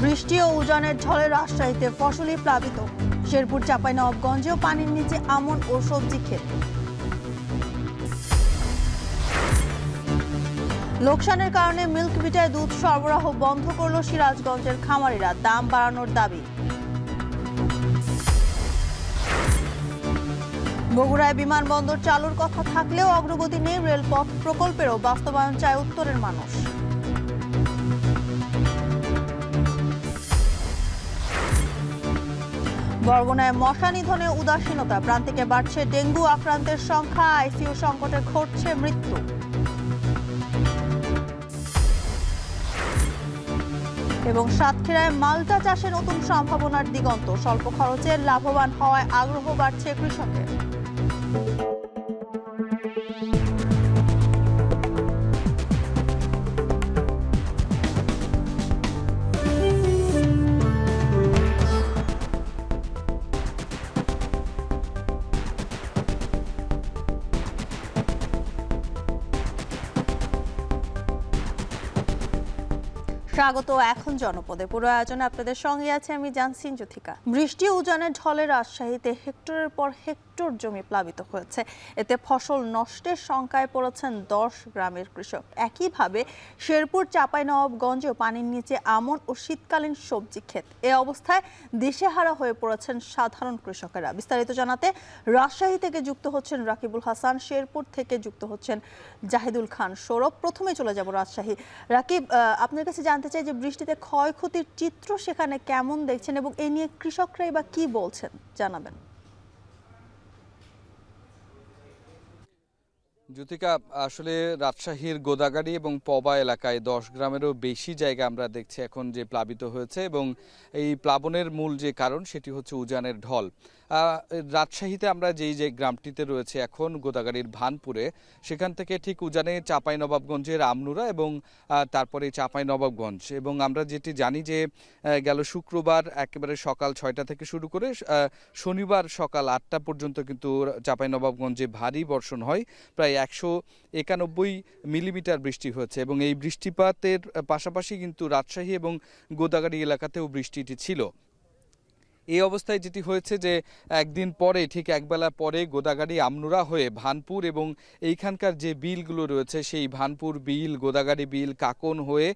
বৃষ্টি ও উজানের ঝড়ে রাজশাহীতে ফসলি প্লাবিত। শেরপুর চাঁপাইনবাবগঞ্জেও পানির নিচে আমন ও সবজি ক্ষেত। লোকসানের কারণে মিল্ক ভিটায় দুধ সরবরাহ বন্ধ করল সিরাজগঞ্জের খামারিরা, দাম বাড়ানোর দাবি। বগুড়ায় বিমানবন্দর চালুর কথা থাকলেও অগ্রগতি নেই, রেলপথ প্রকল্পেরও বাস্তবায়ন চায় উত্তরের মানুষ। বরগুনায় মশা নিধনে উদাসীনতা, প্রান্তিকে বাড়ছে ডেঙ্গু আক্রান্তের সংখ্যা, আইসিইউ সংকটে ঘটছে মৃত্যু। এবং সাতক্ষীরায় মাল্টা চাষে নতুন সম্ভাবনার দিগন্ত, স্বল্প খরচে লাভবান হওয়ায় আগ্রহ বাড়ছে কৃষকের। স্বাগত এখন জনপদে। পুরো আয়োজনে আপনাদের সঙ্গে আছে আমি জানসিন জ্যোতিকা। বৃষ্টি উজানের ঢলে রাজশাহীতে হেক্টরের পর হেক্টর জমি প্লাবিত হয়েছে। এতে ফসল নষ্টের শঙ্কায় পড়েছেন 10 গ্রামের কৃষক। একইভাবে শেরপুর চাঁপাইনবাবগঞ্জেও পানির নিচে আমন ও শীতকালীন সবজি ক্ষেত। এ অবস্থায় দিশেহারা হয়ে পড়েছেন সাধারণ কৃষকেরা। বিস্তারিত জানাতে রাজশাহী থেকে যুক্ত হচ্ছেন রাকিবুল হাসান, শেরপুর থেকে যুক্ত হচ্ছেন জাহিদুল খান সৌরভ। প্রথমে চলে যাব রাজশাহী। রাকিব, আপনার কাছে জানতে চাই যে বৃষ্টিতে ক্ষয়ক্ষতির চিত্র সেখানে কেমন দেখছেন এবং এ নিয়ে কৃষকরাই বা কি বলছেন, জানাবেন। জ্যোতিকা, আসলে রাজশাহীর গোদাগাড়ি এবং পবা এলাকায় 10 গ্রামেরও বেশি জায়গা আমরা দেখছি এখন যে প্লাবিত হয়েছে, এবং এই প্লাবনের মূল যে কারণ সেটি হচ্ছে উজানের ঢল। রাজশাহীতে আমরা যে গ্রামটিতে রয়েছে এখন গোদাগাড়ির ভানপুরে, সেখান থেকে ঠিক উজানে চাঁপাইনবাবগঞ্জের আমনুরা এবং তারপরে চাঁপাইনবাবগঞ্জ। এবং আমরা যেটি জানি যে গেল শুক্রবার একেবারে সকাল 6টা থেকে শুরু করে শনিবার সকাল 8টা পর্যন্ত কিন্তু চাঁপাইনবাবগঞ্জে ভারী বর্ষণ হয়, প্রায় 191 মিলিমিটার বৃষ্টি হয়েছে। এবং এই বৃষ্টিপাতের পাশাপাশি কিন্তু রাজশাহী এবং গোদাগাড়ি এলাকাতেও বৃষ্টিটি ছিল। এই অবস্থায় যেটি হয়েছে যে একদিন পরে, ঠিক একবেলা পরে গোদাগাড়ি আমনুরা হয়ে ভানপুর এবং এইখানকার যে বিলগুলো রয়েছে সেই ভানপুর বিল, গোদাগাড়ি বিল, কাকন হয়ে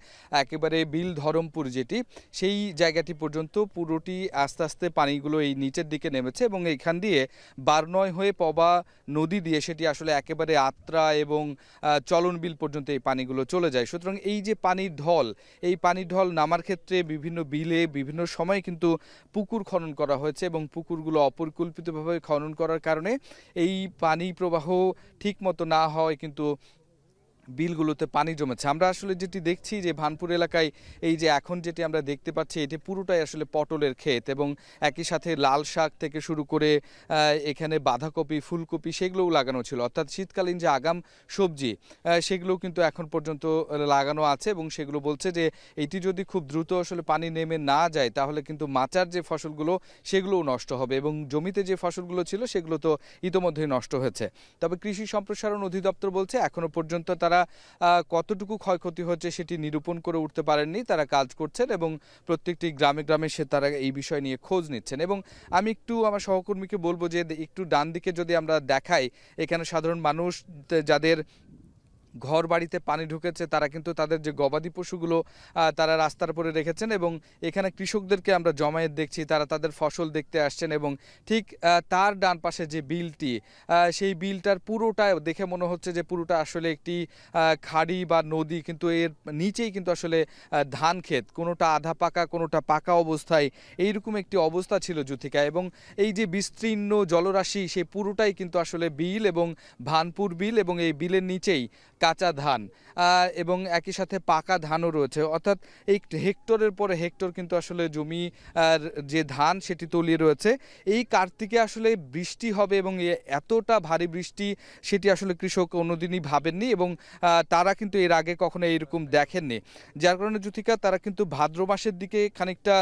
একেবারে বিল ধরমপুর যেটি, সেই জায়গাটি পর্যন্ত পুরোটি আস্তে আস্তে পানিগুলো এই নিচের দিকে নেমেছে এবং এইখান দিয়ে বারনয় হয়ে পবা নদী দিয়ে সেটি আসলে একেবারে আত্রা এবং চলন বিল পর্যন্ত এই পানিগুলো চলে যায়। সুতরাং এই যে পানির ঢল, এই পানির ঢল নামার ক্ষেত্রে বিভিন্ন বিলে বিভিন্ন সময় কিন্তু পুকুর খনন করা হয়েছে এবং পুকুরগুলো অপরিকল্পিতভাবে খনন করার কারণে এই পানি প্রবাহ ঠিক মতো না হওয়ায় কিন্তু বিলগুলোতে পানি জমেছে। আমরা আসলে যেটি দেখছি যে ভানপুর এলাকায় এই যে এখন যেটি আমরা দেখতে পাচ্ছি এটি পুরোটাই আসলে পটলের ক্ষেত, এবং একই সাথে লাল শাক থেকে শুরু করে এখানে বাঁধাকপি, ফুলকপি সেগুলোও লাগানো ছিল, অর্থাৎ শীতকালীন যে আগাম সবজি সেগুলোও কিন্তু এখন পর্যন্ত লাগানো আছে। এবং সেগুলো বলছে যে এটি যদি খুব দ্রুত আসলে পানি নেমে না যায় তাহলে কিন্তু মাচার যে ফসলগুলো সেগুলোও নষ্ট হবে, এবং জমিতে যে ফসলগুলো ছিল সেগুলো তো ইতোমধ্যেই নষ্ট হয়েছে। তবে কৃষি সম্প্রসারণ অধিদপ্তর বলছে এখনো পর্যন্ত তারা কতটুকু ক্ষয়ক্ষতি হচ্ছে সেটি নিরূপণ করে উঠতে পারেননি। তারা কাজ করছেন এবং প্রত্যেকটি গ্রামে গ্রামে তারা এই বিষয় নিয়ে খোঁজ নিচ্ছেন। এবং আমি একটু আমার সহকর্মীকে বলবো যে একটু ডান দিকে যদি আমরা দেখাই, এখানে সাধারণ মানুষ যাদের ঘর বাড়িতে পানি ঢুকেছে তারা কিন্তু তাদের যে গবাদি পশুগুলো তারা রাস্তার উপরে রেখেছেন, এবং এখানে কৃষকদেরকে আমরা জমায়েত দেখছি, তারা তাদের ফসল দেখতে আসছেন। এবং ঠিক তার ডান পাশে যে বিলটি, সেই বিলটার পুরোটা দেখে মনে হচ্ছে যে পুরোটা আসলে একটি খাড়ি বা নদী, কিন্তু এর নিচেই কিন্তু আসলে ধান ক্ষেত, কোনোটা আধা পাকা কোনোটা পাকা অবস্থায়, এইরকম একটি অবস্থা ছিল জ্যোতিকা। এবং এই যে বিস্তীর্ণ জলরাশি সেই পুরোটাই কিন্তু আসলে বিল এবং ভানপুর বিল, এবং এই বিলের নিচেই কাঁচা ধান এবং একই সাথে পাকা ধানও রয়েছে, অর্থাৎ এই হেক্টরের পরে হেক্টর কিন্তু আসলে জমি যে ধান সেটি তলিয়ে রয়েছে। এই কার্তিকে আসলে বৃষ্টি হবে এবং এতটা ভারী বৃষ্টি সেটি আসলে কৃষক কোনোদিনই ভাবেননি, এবং তারা কিন্তু এর আগে কখনো এইরকম দেখেননি। যার কারণে জ্যোতিকা তারা কিন্তু ভাদ্র মাসের দিকে খানিকটা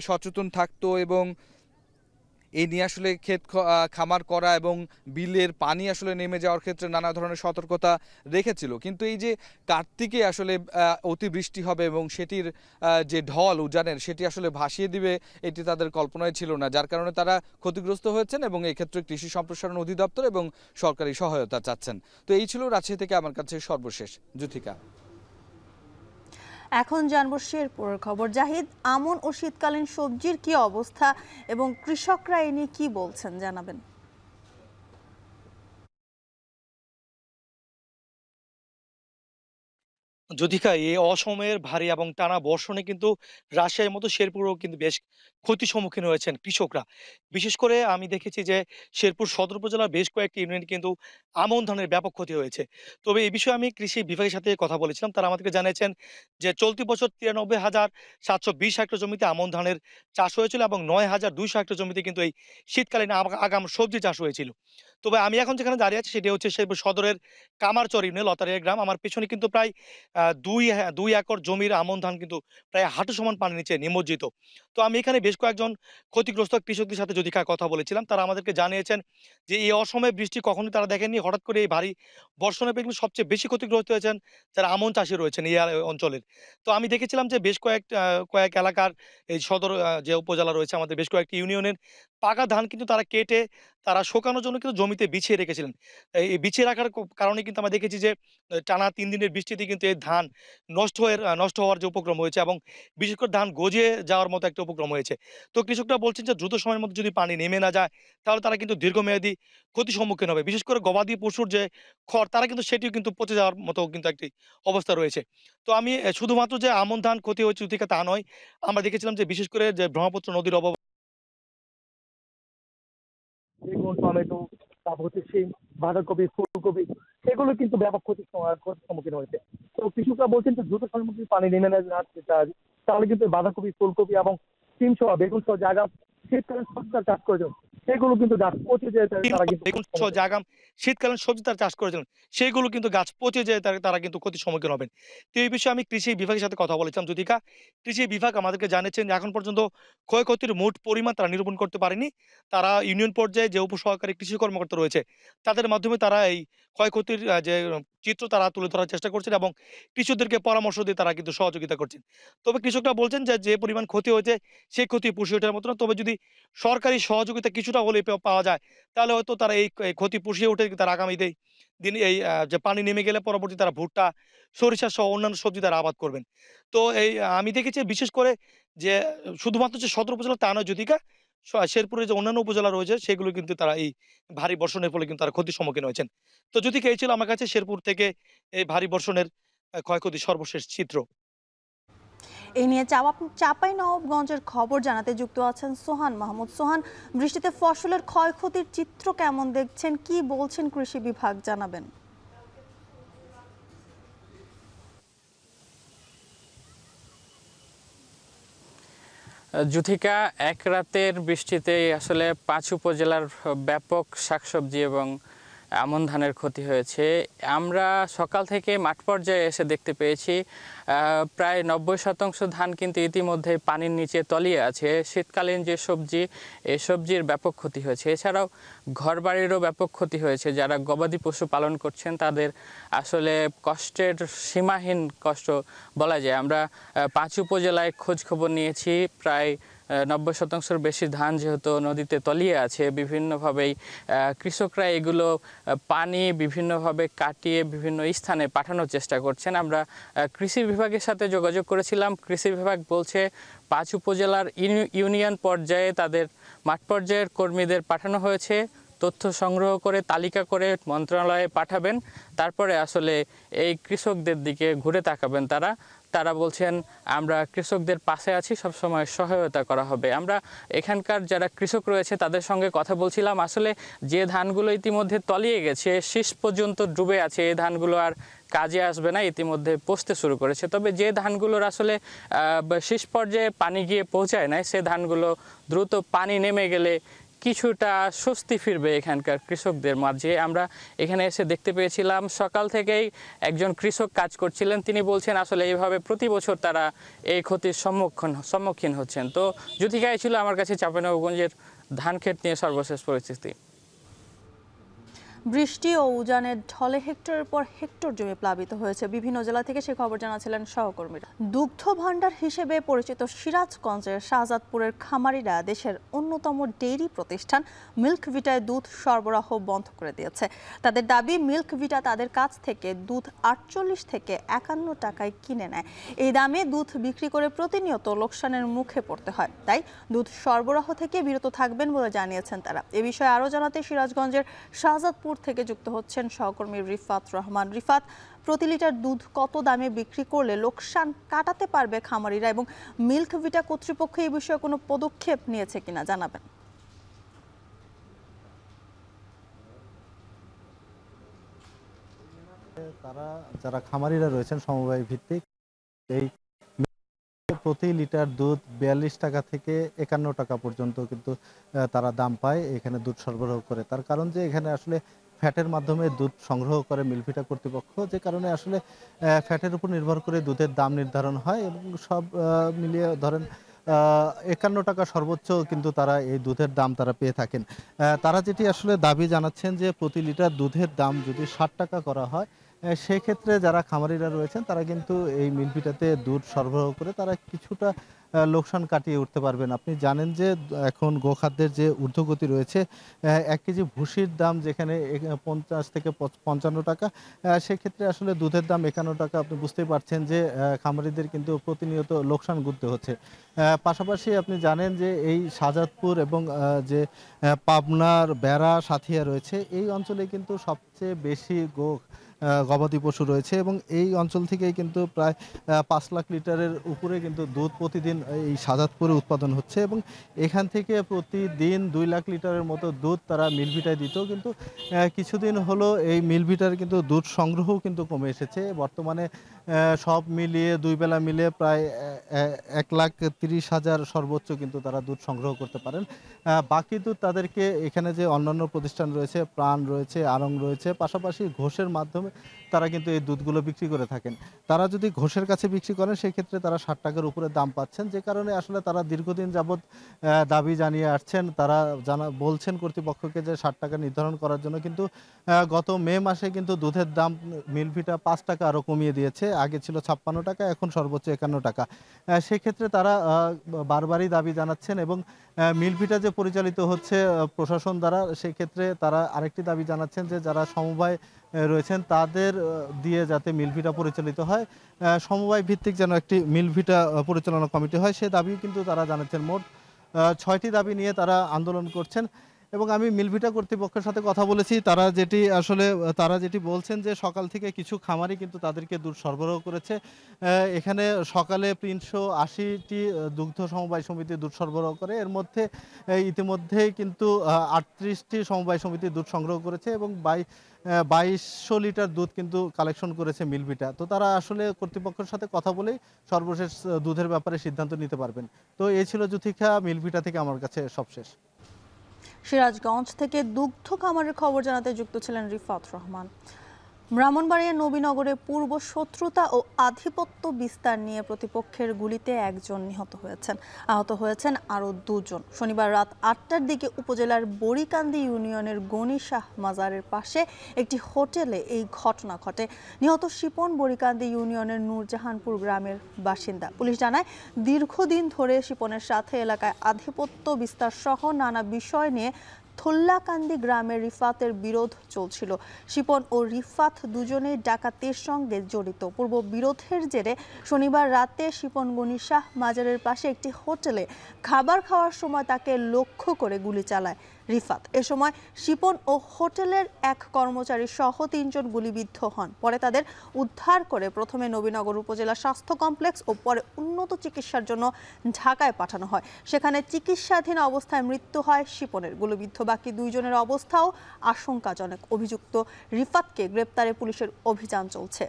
সচেতন থাকতো এবং এই নিয়ে আসলে খামার করা এবং বিলের পানি আসলে নেমে যাওয়ার ক্ষেত্রে নানা ধরনের সতর্কতা রেখেছিল। কিন্তু এই যে কার্তিকে আসলে অতিবৃষ্টি হবে এবং সেটির যে ঢল উজানের সেটি আসলে ভাসিয়ে দিবে এটি তাদের কল্পনায় ছিল না, যার কারণে তারা ক্ষতিগ্রস্ত হয়েছেন এবং এক্ষেত্রে কৃষি সম্প্রসারণ অধিদপ্তর এবং সরকারি সহায়তা চাচ্ছেন। তো এই ছিল রাজশাহী থেকে আমার কাছে সর্বশেষ। যুথিকা, এখন জানবো শেরপুরের খবর। জাহিদ, আমন ও শীতকালীন সবজির কি অবস্থা এবং কৃষকরা এ নিয়ে কি বলছেন জানাবেন। যদিকা এই অসময়ের ভারী এবং টানা বর্ষণে কিন্তু রাজশাহীর মতো শেরপুরেও কিন্তু বেশ ক্ষতির সম্মুখীন হয়েছেন কৃষকরা। বিশেষ করে আমি দেখেছি যে শেরপুর সদর উপজেলার বেশ কয়েকটি ইউনিয়ন কিন্তু আমন ধানের ব্যাপক ক্ষতি হয়েছে। তবে এই বিষয়ে আমি কৃষি বিভাগের সাথে কথা বলেছিলাম। তারা আমাদেরকে জানিয়েছেন যে চলতি বছর ৯৩,৭২০ হেক্টর জমিতে আমন ধানের চাষ হয়েছিল এবং ৯,২০০ হেক্টর জমিতে কিন্তু এই শীতকালীন আগাম সবজি চাষ হয়েছিল। তবে আমি এখন যেখানে দাঁড়িয়ে আছি সেটি হচ্ছে শেরপুর সদরের কামারচর ইউনিয়ন লতারিয়া গ্রাম। আমার পেছনে কিন্তু প্রায় ২ একর জমির আমন ধান কিন্তু প্রায় হাঁটু সমান পানির নিচে নিমজ্জিত। তো আমি এখানে বেশ কয়েকজন ক্ষতিগ্রস্ত কৃষকদের সাথে যদি কথা বলেছিলাম, তারা আমাদেরকে জানিয়েছেন যে এই অসময়ে বৃষ্টি কখনোই তারা দেখেননি। হঠাৎ করে এই ভারী বর্ষণে কিন্তু সবচেয়ে বেশি ক্ষতিগ্রস্ত হয়েছেন যারা আমন চাষী রয়েছেন এই অঞ্চলের। তো আমি দেখেছিলাম যে বেশ কয়েক এলাকার এই সদর যে উপজেলা রয়েছে আমাদের বেশ কয়েকটি ইউনিয়নের পাকা ধান কিন্তু তারা কেটে তারা শোকানোর জন্য কিন্তু জমিতে বিছিয়ে রেখেছিলেন। এই বিছিয়ে রাখার কারণে কিন্তু আমরা দেখেছি যে টানা ৩ দিনের বৃষ্টিতে কিন্তু এই ধান নষ্ট হওয়ার যে উপক্রম হয়েছে এবং বিশেষ করে ধান গজিয়ে যাওয়ার মতো একটা উপক্রম হয়েছে। তো কৃষকরা বলছেন যে দ্রুত সময়ের মধ্যে যদি পানি নেমে না যায় তাহলে তারা কিন্তু দীর্ঘমেয়াদী ক্ষতির সম্মুখীন হবে। বিশেষ করে গবাদি পশুর যে খড় তারা কিন্তু সেটিও কিন্তু পচে যাওয়ার মতো কিন্তু একটি অবস্থা রয়েছে। তো আমি শুধুমাত্র যে আমন ধান ক্ষতি হয়েছে ওদিকে তা নয়। আমরা দেখেছিলাম যে বিশেষ করে যে ব্রহ্মপুত্র নদীর বেগুন, টমেটো, তারপর হচ্ছে শিম, বাঁধাকপি, ফুলকপি এগুলো কিন্তু ব্যাপক ক্ষতির সম্মুখীন হয়েছে। তো কৃষকরা বলছেন যে দ্রুত সময়ের মধ্যে পানি নেমে না তাহলে কিন্তু বাঁধাকপি, ফুলকপি এবং সিম সহ বেগুন সহ জায়গা শীতকালীন সবজি চাষ করেছেন সেগুলো কিন্তু গাছ পচে যেয়ে তারা কিন্তু বেগুন সহ যে আগাম শীতকালীন সবজি তারা চাষ করেছিলেন সেগুলো কিন্তু গাছ পচে যেয়ে তারা কিন্তু ক্ষতির সম্মুখীন হবেন। তো এই বিষয়ে আমি কৃষি বিভাগের সাথে কথা বলেছিলাম। যদিকা কৃষি বিভাগ আমাদেরকে জানিয়েছেন যে এখন পর্যন্ত ক্ষয়ক্ষতির মোট পরিমাণ তারা নিরূপণ করতে পারেনি। তারা ইউনিয়ন পর্যায়ে যে উপসহকারী কৃষি কর্মকর্তা রয়েছে তাদের মাধ্যমে তারা এই ক্ষয়ক্ষতির যে চিত্র তারা তুলে ধরার চেষ্টা করছেন এবং কৃষকদেরকে পরামর্শ দিয়ে তারা কিন্তু সহযোগিতা করছেন। তবে কৃষকরা বলছেন যে পরিমাণ ক্ষতি হয়েছে সেই ক্ষতি পুষিয়ে ওঠার মতো না। তবে যদি সরকারি সহযোগিতা কিছুটা হলে পাওয়া যায় তাহলে হয়তো তারা এই ক্ষতি পুষিয়ে উঠে তারা আগামী দিন এই যে পানি নেমে গেলে পরবর্তী তারা ভুট্টা, সরিষা সহ অন্যান্য সবজি তারা আবাদ করবেন। তো আমি দেখেছি বিশেষ করে যে শুধুমাত্র যে সদর উপজেলা তা নয়, যদিকা শেরপুরের যে অন্যান্য উপজেলা রয়েছে সেগুলো কিন্তু তারা এই ভারী বর্ষণের ফলে কিন্তু তারা ক্ষতির সম্মুখীন হয়েছেন। তো যদিকা এই ছিল আমার কাছে শেরপুর থেকে এই ভারী বর্ষণের ক্ষয়ক্ষতির সর্বশেষ চিত্র। এই নিয়ে চাঁপাইনবাবগঞ্জের খবর জানাতে যুক্ত আছেন সোহান মাহমুদ। সোহান, বৃষ্টিতে ফসলের ক্ষয়ক্ষতির চিত্র কেমন দেখছেন, কি বলছেন কৃষি বিভাগ জানাবেন। যুথিকা, এক রাতের বৃষ্টিতে আসলে ৫ উপজেলার ব্যাপক শাকসবজি এবং আমন ধানের ক্ষতি হয়েছে। আমরা সকাল থেকে মাঠ পর্যায়ে এসে দেখতে পেয়েছি প্রায় ৯০% ধান কিন্তু ইতিমধ্যে পানির নিচে তলিয়ে আছে। শীতকালীন যে সবজি, এই সবজির ব্যাপক ক্ষতি হয়েছে। এছাড়াও ঘরবাড়িরও ব্যাপক ক্ষতি হয়েছে। যারা গবাদি পশু পালন করছেন তাদের আসলে কষ্টের সীমাহীন কষ্ট বলা যায়। আমরা ৫ উপজেলায় খোঁজ খবর নিয়েছি। প্রায় ৯০% বেশি ধান যেহেতু নদীতে তলিয়ে আছে, বিভিন্নভাবেই কৃষকরা এগুলো পানি বিভিন্নভাবে কাটিয়ে বিভিন্ন স্থানে পাঠানোর চেষ্টা করছেন। আমরা কৃষি বিভাগের সাথে যোগাযোগ করেছিলাম। কৃষি বিভাগ বলছে ৫ উপজেলার ইউনিয়ন পর্যায়ে তাদের মাঠ পর্যায়ের কর্মীদের পাঠানো হয়েছে। তথ্য সংগ্রহ করে তালিকা করে মন্ত্রণালয়ে পাঠাবেন, তারপরে আসলে এই কৃষকদের দিকে ঘুরে তাকাবেন তারা বলছেন আমরা কৃষকদের পাশে আছি, সবসময় সহায়তা করা হবে। আমরা এখানকার যারা কৃষক রয়েছে তাদের সঙ্গে কথা বলছিলাম। আসলে যে ধানগুলো ইতিমধ্যে তলিয়ে গেছে, শীষ পর্যন্ত ডুবে আছে, এই ধানগুলো আর কাজে আসবে না, ইতিমধ্যে পচতে শুরু করেছে। তবে যে ধানগুলোর আসলে শীষ পর্যায়ে পানি গিয়ে পৌঁছায় নাই, সে ধানগুলো দ্রুত পানি নেমে গেলে কিছুটা স্বস্তি ফিরবে এখানকার কৃষকদের মাঝে। আমরা এখানে এসে দেখতে পেয়েছিলাম সকাল থেকেই একজন কৃষক কাজ করছিলেন, তিনি বলছেন আসলে এইভাবে প্রতি বছর তারা এই ক্ষতির সম্মুখীন হচ্ছেন। তো জ্যোতিকায় ছিল আমার কাছে চাঁপাইনবাবগঞ্জের ধান ক্ষেত নিয়ে সর্বশেষ পরিস্থিতি। বৃষ্টি ও উজানের ঢলে হেক্টরের পর হেক্টর জমি প্লাবিত হয়েছে। বিভিন্ন জেলা থেকে সে খবর জানাচ্ছিলেন সহকর্মীরা। দুগ্ধ ভাণ্ডার হিসেবে পরিচিত সিরাজগঞ্জের শাহজাদপুরের খামারিরা দেশের অন্যতম ডেইরি প্রতিষ্ঠান মিল্ক ভিটায় দুধ সরবরাহ বন্ধ করে দিয়েছে। তাদের দাবি, মিল্ক ভিটা তাদের কাছ থেকে দুধ 48 থেকে 51 টাকায় কিনে নেয়। এই দামে দুধ বিক্রি করে প্রতিনিয়ত লোকসানের মুখে পড়তে হয়। তাই দুধ সরবরাহ থেকে বিরত থাকবেন বলে জানিয়েছেন তারা। এ বিষয়ে আরও জানাতে সিরাজগঞ্জের শাহজাদপুর থেকে যুক্ত হচ্ছেন সহকর্মী রিফাত রহমান। রিফাত, প্রতি লিটার দুধ কত দামে বিক্রি করলে লোকসান কাটাতে পারবে খামারিরা, এবং মিল্ক ভিটা কর্তৃপক্ষ এই বিষয়ে কোনো পদক্ষেপ নিয়েছে কিনা জানাবেন। তারা যারা খামারিরা রয়েছেন সমবায় ভিত্তিক, এই প্রতি লিটার দুধ 42 টাকা থেকে 51 টাকা পর্যন্ত কিন্তু তারা দাম পায় এখানে দুধ সরবরাহ করে। তার কারণ যে এখানে আসলে ফ্যাটের মাধ্যমে দুধ সংগ্রহ করে মিলভিটা কর্তৃপক্ষ, যে কারণে আসলে ফ্যাটের উপর নির্ভর করে দুধের দাম নির্ধারণ হয় এবং সব মিলিয়ে ধরেন 51 টাকা সর্বোচ্চ কিন্তু তারা এই দুধের দাম তারা পেয়ে থাকেন। তারা যেটি আসলে দাবি জানাচ্ছেন যে প্রতি লিটার দুধের দাম যদি 60 টাকা করা হয়, সেক্ষেত্রে যারা খামারিরা রয়েছেন তারা কিন্তু এই মিলভিটাতে দুধ সরবরাহ করে তারা কিছুটা লোকসান কাটিয়ে উঠতে পারবেন। আপনি জানেন যে এখন গোখাদ্যের যে ঊর্ধ্বগতি রয়েছে, 1 কেজি ভুসির দাম যেখানে 50 থেকে 55 টাকা, সেক্ষেত্রে আসলে দুধের দাম 51 টাকা। আপনি বুঝতেই পারছেন যে খামারিদের কিন্তু প্রতিনিয়ত লোকসান গুনতে হচ্ছে। পাশাপাশি আপনি জানেন যে এই শাহজাদপুর এবং যে পাবনার বেড়া সাথিয়া রয়েছে, এই অঞ্চলে কিন্তু সবচেয়ে বেশি গবাদি পশু রয়েছে এবং এই অঞ্চল থেকেই কিন্তু প্রায় 5 লাখ লিটারের উপরে কিন্তু দুধ প্রতিদিন এই শাহজাদপুরে উৎপাদন হচ্ছে এবং এখান থেকে প্রতিদিন 2 লাখ লিটারের মতো দুধ তারা মিলভিটায় দিত। কিন্তু কিছুদিন হলো এই মিলভিটার কিন্তু দুধ সংগ্রহ কিন্তু কমে এসেছে। বর্তমানে সব মিলিয়ে 2 বেলা মিলে প্রায় 1,30,000 সর্বোচ্চ কিন্তু তারা দুধ সংগ্রহ করতে পারেন। বাকি দুধ তাদেরকে এখানে যে অন্যান্য প্রতিষ্ঠান রয়েছে, প্রাণ রয়েছে, আড়ং রয়েছে, পাশাপাশি ঘোষের মাধ্যমে তারা কিন্তু এই দুধগুলো বিক্রি করে থাকেন। তারা যদি ঘোষের কাছে বিক্রি করেন সেক্ষেত্রে তারা 60 টাকার উপরে দাম পাচ্ছেন, যে কারণে আসলে তারা দীর্ঘদিন যাবৎ দাবি জানিয়ে আসছেন। তারা বলছেন কর্তৃপক্ষকে যে 60 টাকা নির্ধারণ করার জন্য, কিন্তু গত মে মাসে কিন্তু দুধের দাম মিলভিটা 5 টাকা আরও কমিয়ে দিয়েছে। আগে ছিল 56 টাকা, এখন সর্বোচ্চ 51 টাকা। সেক্ষেত্রে তারা বারবারই দাবি জানাচ্ছেন এবং মিলভিটা যে পরিচালিত হচ্ছে প্রশাসন দ্বারা, সেক্ষেত্রে তারা আরেকটি দাবি জানাচ্ছেন যে যারা সমবায় রয়েছেন তাদের দিয়ে যাতে মিলভিটা পরিচালিত হয়, সমবায় ভিত্তিক যেন একটি মিলভিটা পরিচালনা কমিটি হয়, সে দাবি কিন্তু তারা জানাচ্ছেন। মোট 6টি দাবি নিয়ে তারা আন্দোলন করছেন এবং আমি মিলভিটা কর্তৃপক্ষের সাথে কথা বলেছি। তারা যেটি বলছেন যে সকাল থেকে কিছু খামারি কিন্তু তাদেরকে দুধ সরবরাহ করেছে। এখানে সকালে 380টি দুগ্ধ সমবায় সমিতি দুধ সরবরাহ করে, এর মধ্যে ইতিমধ্যেই কিন্তু 38টি সমবায় সমিতি দুধ সংগ্রহ করেছে এবং 2200 লিটার দুধ কিন্তু কালেকশন করেছে মিলভিটা। তো তারা আসলে কর্তৃপক্ষের সাথে কথা বলেই সর্বশেষ দুধের ব্যাপারে সিদ্ধান্ত নিতে পারবেন। তো এই ছিল জ্যোতিকা, মিলভিটা থেকে আমার কাছে সবশেষ। সিরাজগঞ্জ থেকে দুগ্ধ খামারের খবর জানাতে যুক্ত ছিলেন রিফাত রহমান। ব্রাহ্মণবাড়িয়ার নবীনগরে পূর্ব শত্রুতা ও আধিপত্য বিস্তার নিয়ে প্রতিপক্ষের গুলিতে একজন নিহত হয়েছেন, আহত হয়েছেন আরও 2 জন। শনিবার রাত 8টার দিকে উপজেলার বড়িকান্দি ইউনিয়নের গনি শাহ মাজারের পাশে একটি হোটেলে এই ঘটনা ঘটে। নিহত শিপন বড়িকান্দি ইউনিয়নের নূরজাহানপুর গ্রামের বাসিন্দা। পুলিশ জানায়, দীর্ঘদিন ধরে শিপনের সাথে এলাকায় আধিপত্য বিস্তার সহ নানা বিষয় নিয়ে থোল্লাকান্দি গ্রামের রিফাতের বিরোধ চলছিল। শিপন ও রিফাত দুজনেই ডাকাতির সঙ্গে জড়িত। পূর্ব বিরোধের জেরে শনিবার রাতে শিপন গনি শাহ মাজারের পাশে একটি হোটেলে খাবার খাওয়ার সময় তাকে লক্ষ্য করে গুলি চালায় রিফাত। এ সময় শিপন ও হোটেলের এক কর্মচারী সহ 3 জন গুলিবিদ্ধ হন। পরে তাদের উদ্ধার করে প্রথমে নবীনগর উপজেলা স্বাস্থ্য কমপ্লেক্স ও পরে উন্নত চিকিৎসার জন্য ঢাকায় পাঠানো হয়। সেখানে চিকিৎসাধীন অবস্থায় মৃত্যু হয় শিপনের। গুলিবিদ্ধ বাকি 2 জনের অবস্থাও আশঙ্কাজনক। অভিযুক্ত রিফাতকে গ্রেপ্তারে পুলিশের অভিযান চলছে।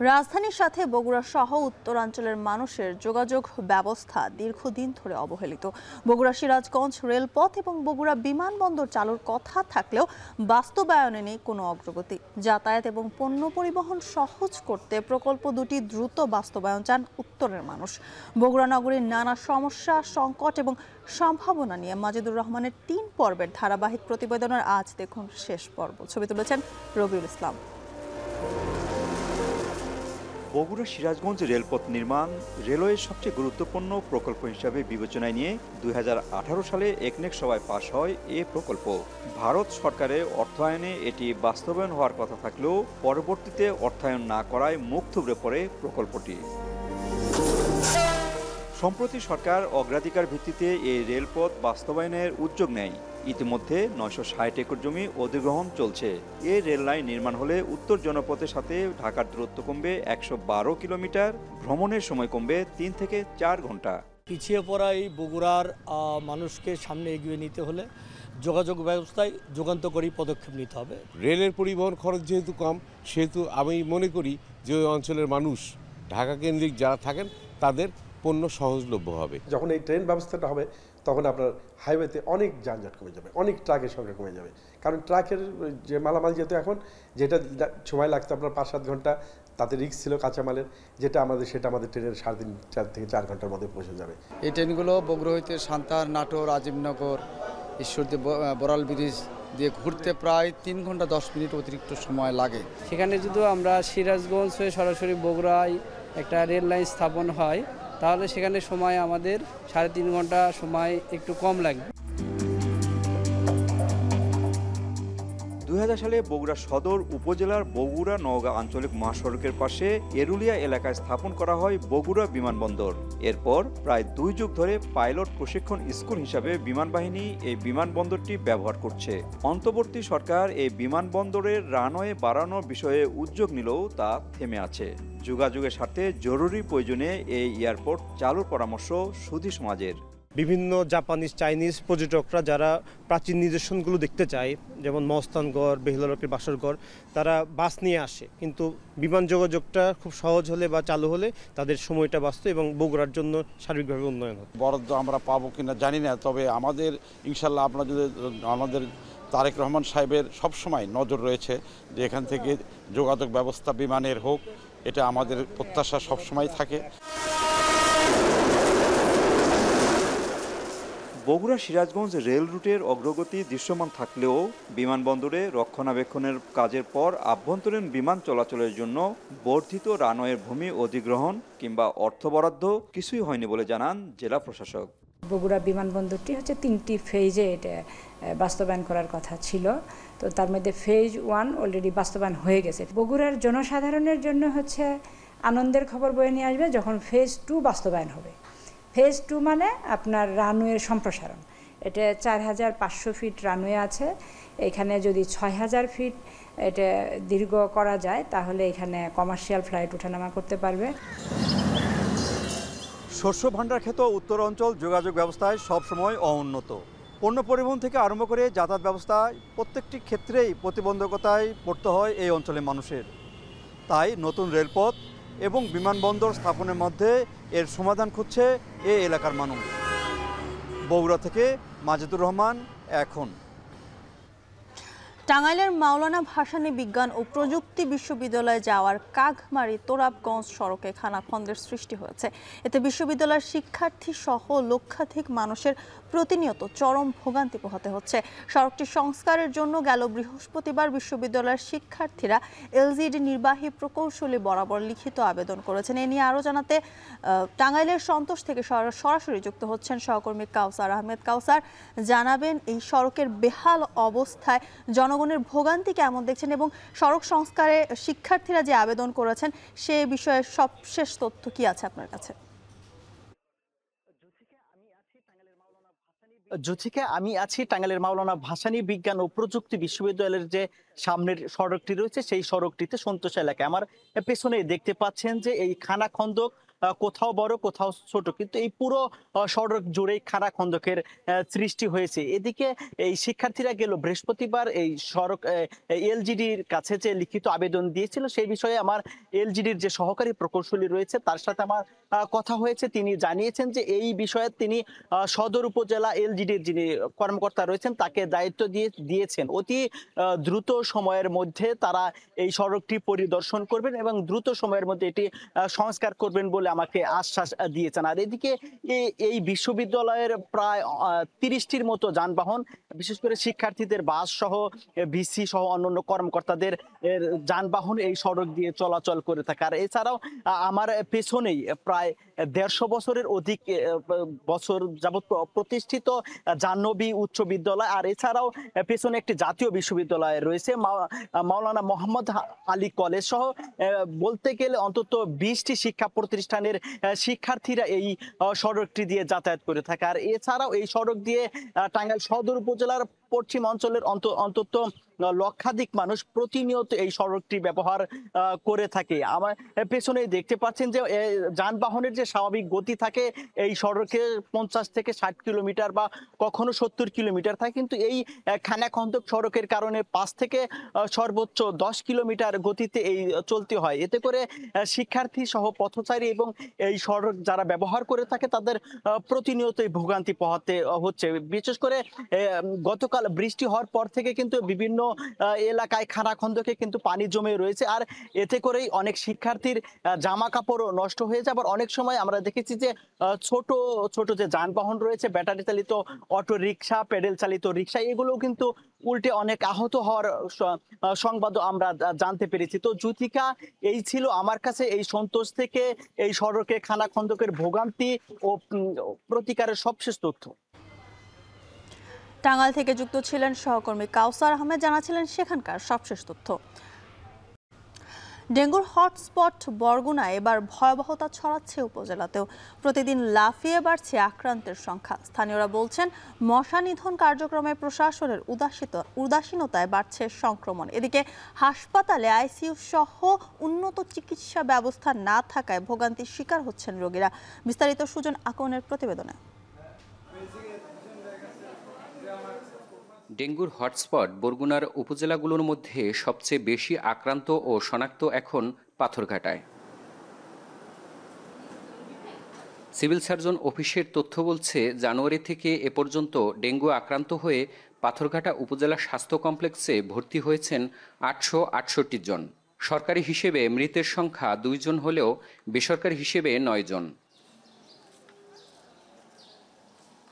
রাজধানীর সাথে বগুড়া সহ উত্তরাঞ্চলের মানুষের যোগাযোগ ব্যবস্থা দীর্ঘদিন ধরে অবহেলিত। বগুড়া সিরাজগঞ্জ রেলপথ এবং বগুড়া বিমানবন্দর চালুর কথা থাকলেও বাস্তবায়নে নেই কোনো অগ্রগতি। যাতায়াত এবং পণ্য পরিবহন সহজ করতে প্রকল্প দুটি দ্রুত বাস্তবায়ন চান উত্তরের মানুষ। বগুড়া নগরীর নানা সমস্যা, সংকট এবং সম্ভাবনা নিয়ে মাজিদুর রহমানের 3 পর্বের ধারাবাহিক প্রতিবেদনের আজ দেখুন শেষ পর্ব। ছবি তুলেছেন রবিউল ইসলাম। বগুড়া সিরাজগঞ্জ রেলপথ নির্মাণ রেলওয়ের সবচেয়ে গুরুত্বপূর্ণ প্রকল্প হিসাবে বিবেচনায় নিয়ে 2018 সালে একনেক সভায় পাশ হয় এ প্রকল্প। ভারত সরকারের অর্থায়নে এটি বাস্তবায়ন হওয়ার কথা থাকলেও পরবর্তীতে অর্থায়ন না করায় মুখ থুবড়ে পড়ে প্রকল্পটি। সম্প্রতি সরকার অগ্রাধিকার ভিত্তিতে এই রেলপথ বাস্তবায়নের উদ্যোগ নেয়। ইতিমধ্যে 960 একর জমি অধিগ্রহণ চলছে। এই রেল লাইন নির্মাণ হলে উত্তর জনপথের সাথে ঢাকার দূরত্ব কমবে 112 কিলোমিটার, ভ্রমণের সময় কমবে 3 থেকে 4 ঘন্টা। পিছিয়ে পড়া এই বগুড়ার মানুষকে সামনে এগিয়ে নিতে হলে যোগাযোগ ব্যবস্থায় যুগান্তকারী পদক্ষেপ নিতে হবে। রেলের পরিবহন খরচ যেহেতু কম, সেহেতু আমি মনে করি যে ওই অঞ্চলের মানুষ ঢাকা কেন্দ্রিক যারা থাকেন তাদের পণ্য সহজলভ্য হবে। যখন এই ট্রেন ব্যবস্থাটা হবে তখন আপনার হাইওয়েতে অনেক যানজট কমে যাবে, অনেক ট্রাকের সংখ্যা কমে যাবে। কারণ ট্রাকের যে মালামাল যেহেতু এখন যেটা সময় লাগতো আপনার 5-7 ঘন্টা, তাতে রিস্ক ছিল কাঁচামালের, সেটা আমাদের ট্রেনের 3.5 থেকে 4 ঘন্টার মধ্যে পৌঁছে যাবে। এই ট্রেনগুলো বগুড়া হইতে সান্তাহার, নাটোর, আজিমনগর, ঈশ্বরদী, বড়াল ব্রিজ দিয়ে ঘুরতে প্রায় 3 ঘন্টা 10 মিনিট অতিরিক্ত সময় লাগে। সেখানে যদি আমরা সিরাজগঞ্জ হয়ে সরাসরি বগুড়ায় একটা রেল লাইন স্থাপন হয় তাহলে সেখানে সময় আমাদের 3.5 ঘন্টা সময় একটু কম লাগবে। 2000 সালে বগুড়া সদর উপজেলার বগুড়া নওগাঁ আঞ্চলিক মহাসড়কের পাশে এরুলিয়া এলাকায় স্থাপন করা হয় বগুড়া বিমানবন্দর। এরপর প্রায় 2 যুগ ধরে পাইলট প্রশিক্ষণ স্কুল হিসাবে বিমান বাহিনী এই বিমানবন্দরটি ব্যবহার করছে। অন্তর্বর্তী সরকার এই বিমানবন্দরের রানওয়ে বাড়ানোর বিষয়ে উদ্যোগ নিলেও তা থেমে আছে। যোগাযোগের স্বার্থে জরুরি প্রয়োজনে এই এয়ারপোর্ট চালুর পরামর্শ সুধী সমাজের। বিভিন্ন জাপানিজ, চাইনিজ পর্যটকরা যারা প্রাচীন নিদর্শনগুলো দেখতে চায়, যেমন মস্তানগড়, বেহুলালকের বাসরগড়, তারা বাস নিয়ে আসে। কিন্তু বিমান যোগাযোগটা খুব সহজ হলে বা চালু হলে তাদের সময়টা বাঁচত এবং বগুড়ার জন্য সার্বিকভাবে উন্নয়ন হতো। বরাদ্দ আমরা পাবো কিনা জানি না, তবে আমাদের ইনশাল্লাহ আপনারা যদি আমাদের তারেক রহমান সাহেবের সবসময় নজর রয়েছে যে এখান থেকে যোগাযোগ ব্যবস্থা বিমানের হোক, এটা আমাদের প্রত্যাশা সবসময় থাকে। বগুড়া সিরাজগঞ্জ রেল রুটের অগ্রগতি দৃশ্যমান থাকলেও বিমানবন্দরে রক্ষণাবেক্ষণের কাজের পর আভ্যন্তরীণ বিমান চলাচলের জন্য বর্ধিত রানওয়ের ভূমি অধিগ্রহণ কিংবা অর্থ বরাদ্দ কিছুই হয়নি বলে জানান জেলা প্রশাসক। বগুড়া বিমানবন্দরটি হচ্ছে 3টি ফেজে এটা বাস্তবায়ন করার কথা ছিল। তো তার মধ্যে ফেজ 1 অলরেডি বাস্তবায়ন হয়ে গেছে। বগুড়ার জনসাধারণের জন্য হচ্ছে আনন্দের খবর বয়ে নিয়ে আসবে যখন ফেজ 2 বাস্তবায়ন হবে। ফেজ 2 মানে আপনার রানওয়ের সম্প্রসারণ। এটা 4500 ফিট রানওয়ে আছে। এখানে যদি 6000 ফিট এটা দীর্ঘ করা যায় তাহলে এখানে কমার্শিয়াল ফ্লাইট ওঠানামা করতে পারবে। শস্য ভাণ্ডার খ্যাত উত্তর অঞ্চল যোগাযোগ ব্যবস্থায় সবসময় অনুন্নত। পণ্য পরিবহন থেকে আরম্ভ করে যাতায়াত ব্যবস্থায় প্রত্যেকটি ক্ষেত্রেই প্রতিবন্ধকতায় পড়তে হয় এই অঞ্চলের মানুষের। তাই নতুন রেলপথ এবং বিমানবন্দর স্থাপনের মধ্যে এর সমাধান খুঁজছে এই এলাকার মানুষ। বগুড়া থেকে মাজিদুর রহমান, এখন। টাঙ্গাইলের মাওলানা ভাসানী বিজ্ঞান ও প্রযুক্তি বিশ্ববিদ্যালয়ে যাওয়ার কাঘমারি তোরাবগঞ্জ সড়কে খানাখন্দের সৃষ্টি হয়েছে। এতে বিশ্ববিদ্যালয়ের শিক্ষার্থী সহ লক্ষাধিক মানুষের প্রতিনিয়ত চরম ভোগান্তি পোহাতে হচ্ছে। সড়কটি সংস্কারের জন্য গেল বৃহস্পতিবার বিশ্ববিদ্যালয়ের শিক্ষার্থীরা এলজিইডি নির্বাহী প্রকৌশলী বরাবর লিখিত আবেদন করেছেন। এ নিয়ে আরও জানাতে টাঙ্গাইলের সন্তোষ থেকে সরাসরি যুক্ত হচ্ছেন সহকর্মী কাউসার আহমেদ। কাউসার, জানাবেন এই সড়কের বেহাল অবস্থায় জনগণের ভোগান্তি কেমন দেখছেন এবং সড়ক সংস্কারে শিক্ষার্থীরা যে আবেদন করেছেন সে বিষয়ে সবশেষ তথ্য কি আছে আপনার কাছে? জ্যোতিকা, আমি আছি টাঙ্গাইলের মাওলানা ভাসানী বিজ্ঞান ও প্রযুক্তি বিশ্ববিদ্যালয়ের যে সামনের সড়কটি রয়েছে সেই সড়কটিতে সন্তোষ এলাকায়। আমার পেছনে দেখতে পাচ্ছেন যে এই খানাখন্দক কোথাও বড় কোথাও ছোট, কিন্তু এই পুরো সড়ক জুড়েই খাড়া খন্দকের সৃষ্টি হয়েছে। এদিকে এই শিক্ষার্থীরা গেল বৃহস্পতিবার এই সড়ক এলজিডির কাছে যে লিখিত আবেদন দিয়েছিল সেই বিষয়ে আমার এলজিডির যে সহকারী প্রকৌশলী রয়েছে তার সাথে আমার কথা হয়েছে। তিনি জানিয়েছেন যে এই বিষয়ে তিনি সদর উপজেলা এলজিডির যিনি কর্মকর্তা রয়েছেন তাকে দায়িত্ব দিয়েছেন। অতি দ্রুত সময়ের মধ্যে তারা এই সড়কটি পরিদর্শন করবেন এবং দ্রুত সময়ের মধ্যে এটি সংস্কার করবেন বলে আমাকে আশ্বাস দিয়েছেন। আর এদিকে এই বিশ্ববিদ্যালয়ের প্রায় 30টির মতো যানবাহন, বিশেষ করে শিক্ষার্থীদের বাস সহ ভিসি সহ অন্যান্য কর্মকর্তাদের যানবাহন এই সড়ক দিয়ে চলাচল করে থাকে। আর এছাড়াও আমার পেছনেই প্রায় 150 বছরের অধিক বছর যাবৎ প্রতিষ্ঠিত জাহ্নবী উচ্চ বিদ্যালয়, আর এছাড়াও পেছনে একটি জাতীয় বিশ্ববিদ্যালয় রয়েছে, মাওলানা মোহাম্মদ আলী কলেজ সহ বলতে গেলে অন্তত 20টি শিক্ষা প্রতিষ্ঠানের শিক্ষার্থীরা এই সড়কটি দিয়ে যাতায়াত করে থাকে। আর এছাড়াও এই সড়ক দিয়ে টাঙ্গাইল সদর উপজেলার পশ্চিম অঞ্চলের অন্তত লক্ষাধিক মানুষ প্রতিনিয়ত এই সড়কটি ব্যবহার করে থাকে। আমার পেছনে দেখতে পাচ্ছেন যে যানবাহনের যে স্বাভাবিক গতি থাকে এই সড়কে 50 থেকে 60 কিলোমিটার বা কখনো 70 কিলোমিটার থাকে, কিন্তু এই খানাখন্দক সড়কের কারণে 5 থেকে সর্বোচ্চ 10 কিলোমিটার গতিতে এই চলতে হয়। এতে করে শিক্ষার্থী সহ পথচারী এবং এই সড়ক যারা ব্যবহার করে থাকে তাদের প্রতিনিয়তই ভোগান্তি পোহাতে হচ্ছে। বিশেষ করে গতকাল বৃষ্টি হওয়ার পর থেকে কিন্তু বিভিন্ন এলাকায় খানাখন্দকে কিন্তু পানি জমে রয়েছে, আর এতে করেই অনেক শিক্ষার্থীর জামা কাপড়ও নষ্ট হয়ে যায়। আবার অনেক সময় আমরা দেখেছি যে ছোট ছোট যে যানবাহন রয়েছে, ব্যাটারি চালিত অটো রিক্সা, প্যাডেল চালিত রিক্সা, এগুলো কিন্তু উল্টে অনেক আহত হওয়ার সংবাদও আমরা জানতে পেরেছি। তো জ্যোতিকা, এই ছিল আমার কাছে এই সন্তোষ থেকে এই সড়কে খানাখন্দকের ভোগান্তি ও প্রতিকারের সবশেষ তথ্য। টাঙ্গাইল থেকে যুক্ত ছিলেন সহকর্মী কাউসার আহমেদ, জানাছিলেন সেখানকার সবশেষ তথ্য। ডেঙ্গুর হটস্পট বরগুনায় এবার ভয়াবহতা ছড়াচ্ছে উপজেলাতেও। প্রতিদিন লাফিয়ে বাড়ছে আক্রান্তের সংখ্যা। স্থানীয়রা বলছেন মশা নিধন কার্যক্রমে প্রশাসনের উদাসীনতায় বাড়ছে সংক্রমণ। এদিকে হাসপাতালে আইসিইউ সহ উন্নত চিকিৎসা ব্যবস্থা না থাকায় ভোগান্তির শিকার হচ্ছেন রোগীরা। বিস্তারিত সুজন আকনের প্রতিবেদনে। ডেঙ্গুর হটস্পট বরগুনার উপজেলাগুলোর মধ্যে সবচেয়ে বেশি আক্রান্ত ও শনাক্ত এখন পাথরঘাটায়। সিভিল সার্জন অফিসের তথ্য বলছে, জানুয়ারি থেকে এ পর্যন্ত ডেঙ্গু আক্রান্ত হয়ে পাথরঘাটা উপজেলা স্বাস্থ্য কমপ্লেক্সে ভর্তি হয়েছেন 868 জন। সরকারি হিসেবে মৃতের সংখ্যা 2 জন হলেও বেসরকারি হিসেবে 9 জন।